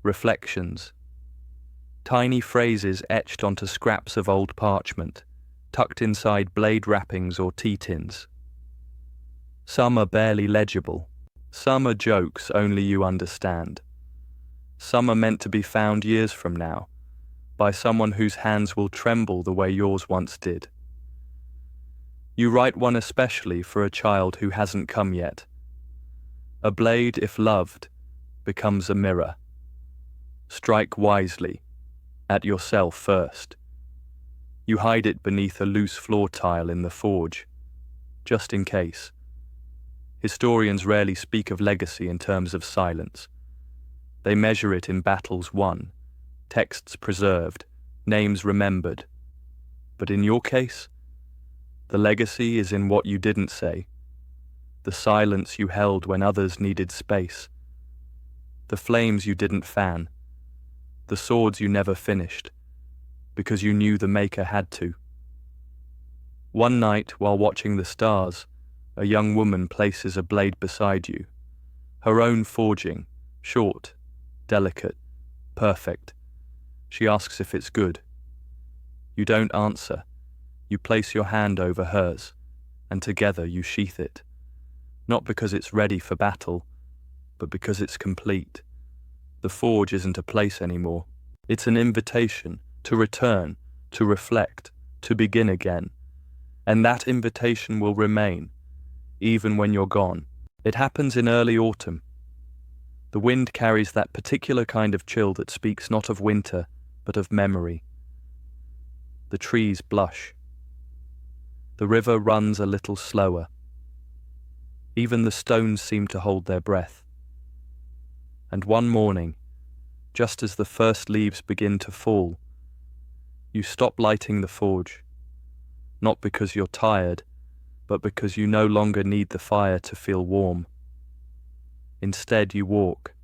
Speaker 1: reflections. Tiny phrases etched onto scraps of old parchment, tucked inside blade wrappings or tea tins. Some are barely legible. Some are jokes only you understand. Some are meant to be found years from now, by someone whose hands will tremble the way yours once did. You write one especially for a child who hasn't come yet. A blade, if loved, becomes a mirror. Strike wisely, at yourself first. You hide it beneath a loose floor tile in the forge, just in case. Historians rarely speak of legacy in terms of silence. They measure it in battles won, texts preserved, names remembered. But in your case, the legacy is in what you didn't say, the silence you held when others needed space, the flames you didn't fan, the swords you never finished, because you knew the maker had to. One night, while watching the stars, a young woman places a blade beside you, her own forging, short, delicate, perfect. She asks if it's good. You don't answer. You place your hand over hers, and together you sheath it, not because it's ready for battle, but because it's complete. The forge isn't a place anymore. It's an invitation to return, to reflect, to begin again. And that invitation will remain, even when you're gone. It happens in early autumn. The wind carries that particular kind of chill that speaks not of winter, but of memory. The trees blush. The river runs a little slower. Even the stones seem to hold their breath. And one morning, just as the first leaves begin to fall, you stop lighting the forge, not because you're tired, but because you no longer need the fire to feel warm. Instead, you walk,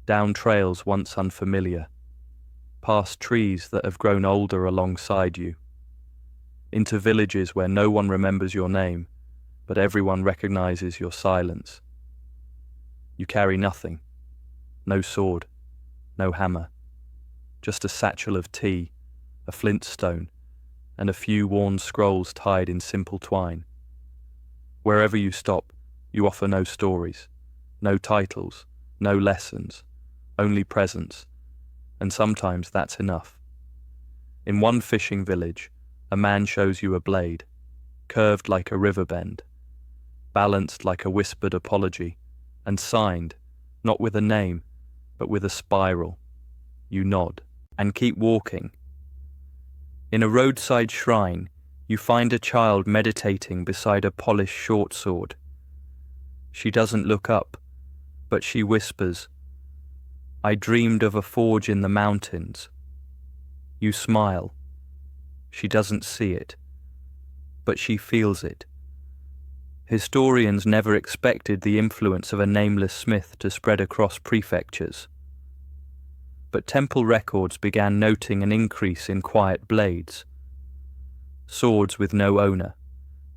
Speaker 1: down trails once unfamiliar, past trees that have grown older alongside you, into villages where no one remembers your name, but everyone recognizes your silence. You carry nothing, no sword, no hammer, just a satchel of tea, a flint stone, and a few worn scrolls tied in simple twine. Wherever you stop, you offer no stories, no titles, no lessons, only presence, and sometimes that's enough. In one fishing village, a man shows you a blade, curved like a river bend, balanced like a whispered apology, and signed, not with a name, but with a spiral. You nod, and keep walking. In a roadside shrine, you find a child meditating beside a polished short sword. She doesn't look up, but she whispers, "I dreamed of a forge in the mountains." You smile. She doesn't see it, but she feels it. Historians never expected the influence of a nameless smith to spread across prefectures. But temple records began noting an increase in quiet blades. Swords with no owner,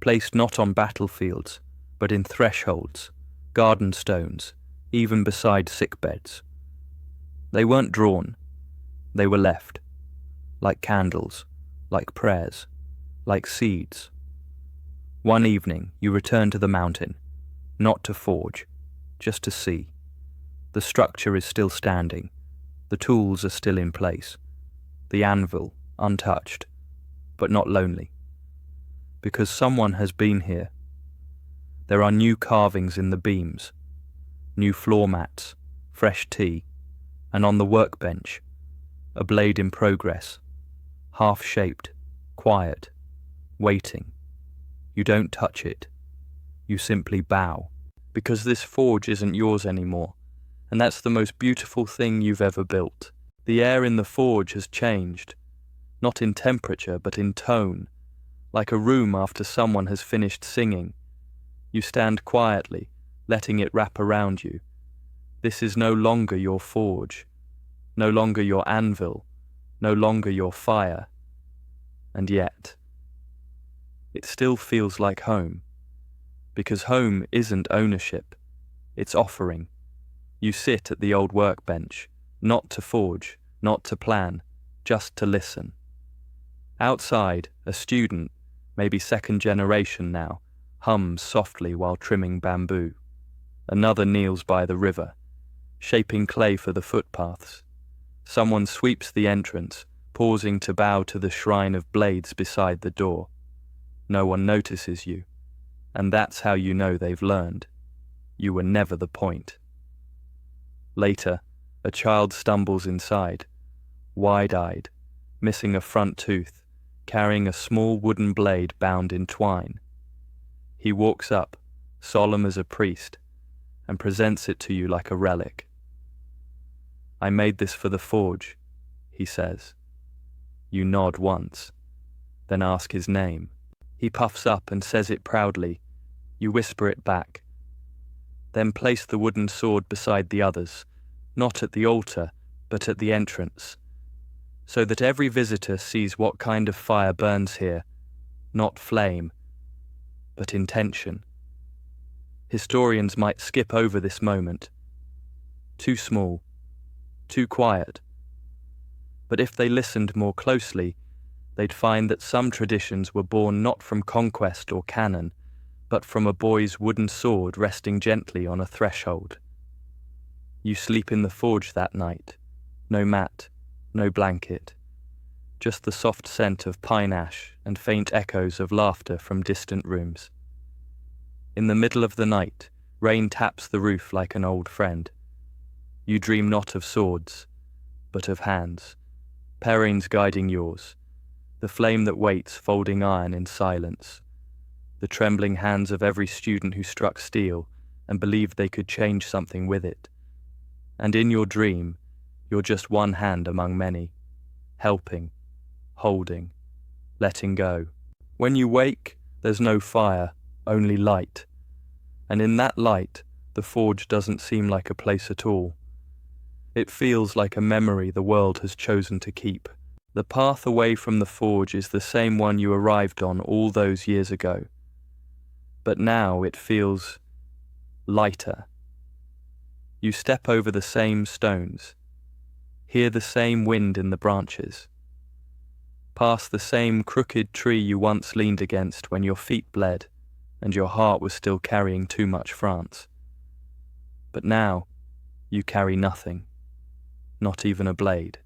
Speaker 1: placed not on battlefields, but in thresholds, garden stones, even beside sick beds. They weren't drawn, they were left, like candles, like prayers, like seeds. One evening you returned to the mountain, not to forge, just to see. The structure is still standing, the tools are still in place, the anvil untouched, but not lonely. Because someone has been here. There are new carvings in the beams, new floor mats, fresh tea, and on the workbench, a blade in progress, half-shaped, quiet, waiting. You don't touch it. You simply bow. Because this forge isn't yours anymore, and that's the most beautiful thing you've ever built. The air in the forge has changed, not in temperature but in tone, like a room after someone has finished singing. You stand quietly, letting it wrap around you. This is no longer your forge, no longer your anvil, no longer your fire. And yet, it still feels like home. Because home isn't ownership, it's offering. You sit at the old workbench, not to forge, not to plan, just to listen. Outside, a student, maybe second generation now, hums softly while trimming bamboo. Another kneels by the river, shaping clay for the footpaths. Someone sweeps the entrance, pausing to bow to the shrine of blades beside the door. No one notices you, and that's how you know they've learned. You were never the point. Later, a child stumbles inside, wide-eyed, missing a front tooth, carrying a small wooden blade bound in twine. He walks up, solemn as a priest, and presents it to you like a relic. "I made this for the forge," he says. You nod once, then ask his name. He puffs up and says it proudly. You whisper it back. Then place the wooden sword beside the others, not at the altar, but at the entrance, so that every visitor sees what kind of fire burns here, not flame, but intention. Historians might skip over this moment. Too small, too quiet. But if they listened more closely, they'd find that some traditions were born not from conquest or canon, but from a boy's wooden sword resting gently on a threshold. You sleep in the forge that night, no mat, no blanket, just the soft scent of pine ash and faint echoes of laughter from distant rooms. In the middle of the night, rain taps the roof like an old friend. You dream not of swords, but of hands, Perrines guiding yours, the flame that waits folding iron in silence, the trembling hands of every student who struck steel and believed they could change something with it. And in your dream, you're just one hand among many, helping, holding, letting go. When you wake, there's no fire, only light. And in that light, the forge doesn't seem like a place at all. It feels like a memory the world has chosen to keep. The path away from the forge is the same one you arrived on all those years ago. But now it feels lighter. You step over the same stones, hear the same wind in the branches, past the same crooked tree you once leaned against when your feet bled and your heart was still carrying too much France. But now you carry nothing, not even a blade,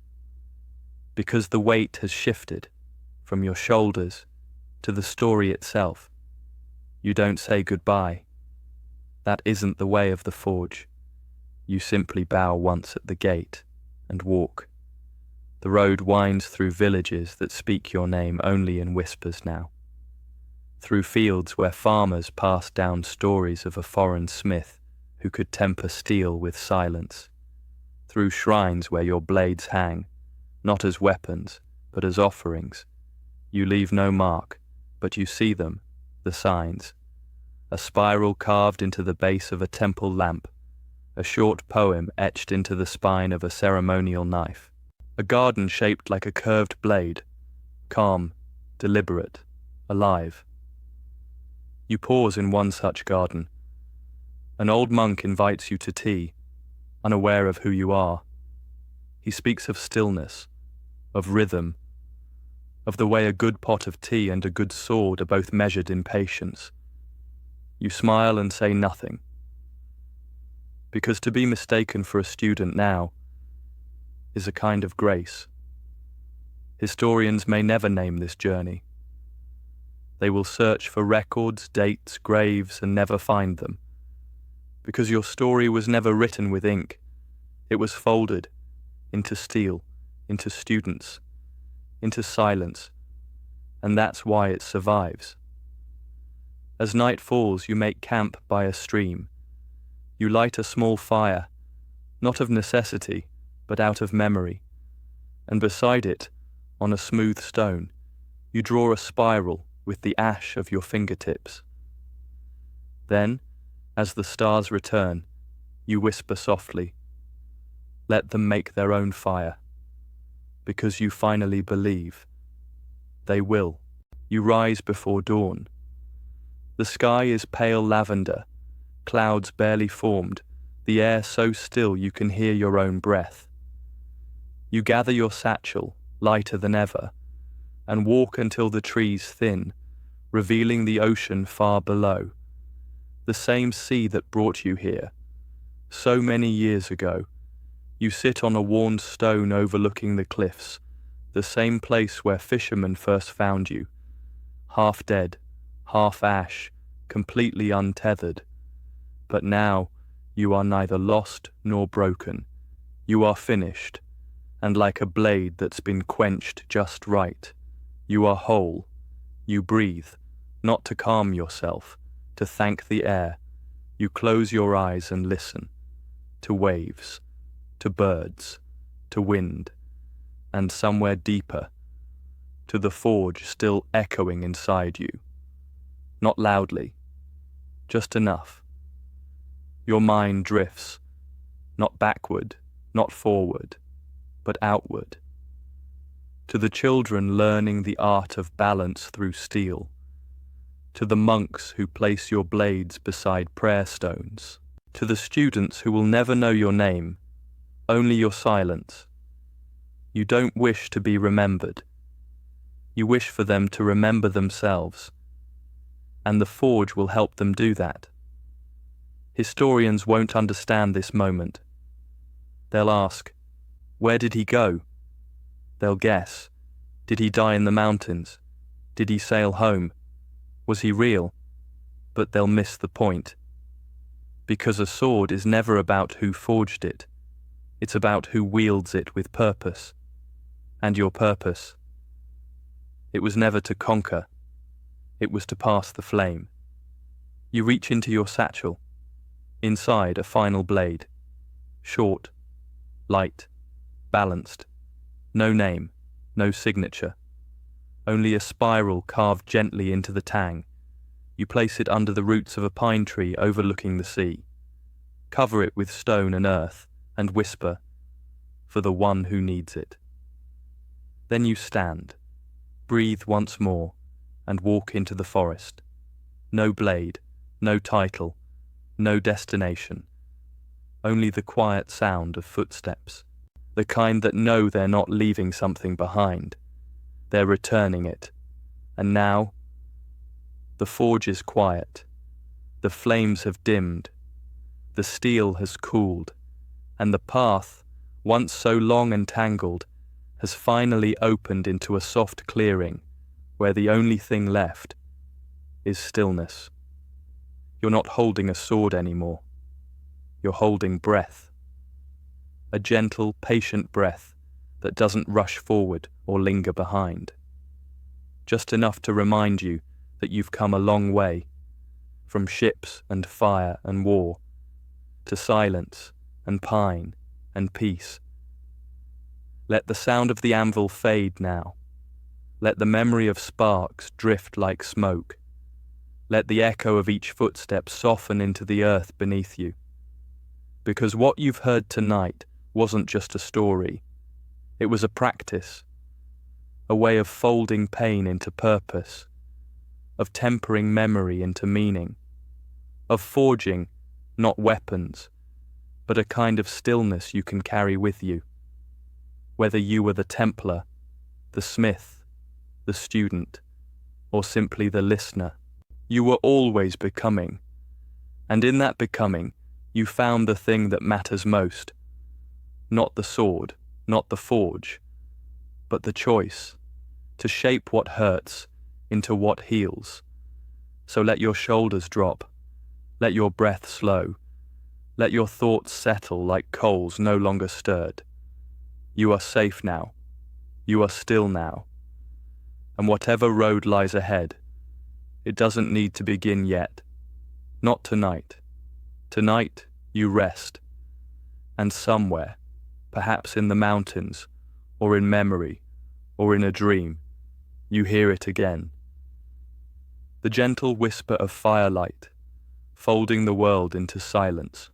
Speaker 1: because the weight has shifted from your shoulders to the story itself. You don't say goodbye. That isn't the way of the forge. You simply bow once at the gate and walk. The road winds through villages that speak your name only in whispers now, through fields where farmers pass down stories of a foreign smith who could temper steel with silence, through shrines where your blades hang, not as weapons, but as offerings. You leave no mark, but you see them, the signs. A spiral carved into the base of a temple lamp, a short poem etched into the spine of a ceremonial knife, a garden shaped like a curved blade, calm, deliberate, alive. You pause in one such garden, An old monk invites you to tea, unaware of who you are. He speaks of stillness, of rhythm, of the way a good pot of tea and a good sword are both measured in patience. You smile and say nothing, because to be mistaken for a student now is a kind of grace. Historians may never name this journey. They will search for records, dates, graves, and never find them, because your story was never written with ink. It was folded into steel, into students, into silence, and that's why it survives. As night falls, you make camp by a stream. You light a small fire, not of necessity, but out of memory, and beside it, on a smooth stone, you draw a spiral with the ash of your fingertips. Then, as the stars return, you whisper softly, "Let them make their own fire," because you finally believe they will. You rise before dawn. The sky is pale lavender, clouds barely formed, the air so still you can hear your own breath. You gather your satchel, lighter than ever, and walk until the trees thin, revealing the ocean far below, the same sea that brought you here. So many years ago, you sit on a worn stone overlooking the cliffs, the same place where fishermen first found you, half dead, half ash, completely untethered. But now you are neither lost nor broken. You are finished, and like a blade that's been quenched just right. You are whole. You breathe, not to calm yourself, to thank the air. You close your eyes and listen, to waves, to birds, to wind, and somewhere deeper, to the forge still echoing inside you. Not loudly, just enough. Your mind drifts, not backward, not forward, but outward. To the children learning the art of balance through steel, to the monks who place your blades beside prayer stones, to the students who will never know your name, only your silence. You don't wish to be remembered. You wish for them to remember themselves, and the forge will help them do that. Historians won't understand this moment. They'll ask, "Where did he go?" They'll guess, "Did he die in the mountains? Did he sail home? Was he real?" But they'll miss the point. Because a sword is never about who forged it. It's about who wields it with purpose. And your purpose. It was never to conquer. It was to pass the flame. You reach into your satchel. Inside a final blade. Short, light, balanced. No name, no signature. Only a spiral carved gently into the tang. You place it under the roots of a pine tree overlooking the sea. Cover it with stone and earth, and whisper, "For the one who needs it." Then you stand, breathe once more, and walk into the forest. No blade, no title, no destination. Only the quiet sound of footsteps, the kind that know they're not leaving something behind. They're returning it. And now, the forge is quiet. The flames have dimmed. The steel has cooled. And the path, once so long and tangled, has finally opened into a soft clearing where the only thing left is stillness. You're not holding a sword anymore. You're holding breath. A gentle, patient breath that doesn't rush forward or linger behind. Just enough to remind you that you've come a long way, from ships and fire and war, to silence and pine and peace. Let the sound of the anvil fade now. Let the memory of sparks drift like smoke. Let the echo of each footstep soften into the earth beneath you. Because what you've heard tonight wasn't just a story. It was a practice, a way of folding pain into purpose, of tempering memory into meaning, of forging, not weapons, but a kind of stillness you can carry with you. Whether you were the Templar, the smith, the student, or simply the listener, you were always becoming, and in that becoming, you found the thing that matters most. Not the sword, not the forge, but the choice, to shape what hurts into what heals. So let your shoulders drop, let your breath slow, let your thoughts settle like coals no longer stirred. You are safe now, you are still now, and whatever road lies ahead, it doesn't need to begin yet. Not tonight. Tonight you rest, and somewhere, perhaps in the mountains, or in memory, or in a dream, you hear it again. The gentle whisper of firelight, folding the world into silence.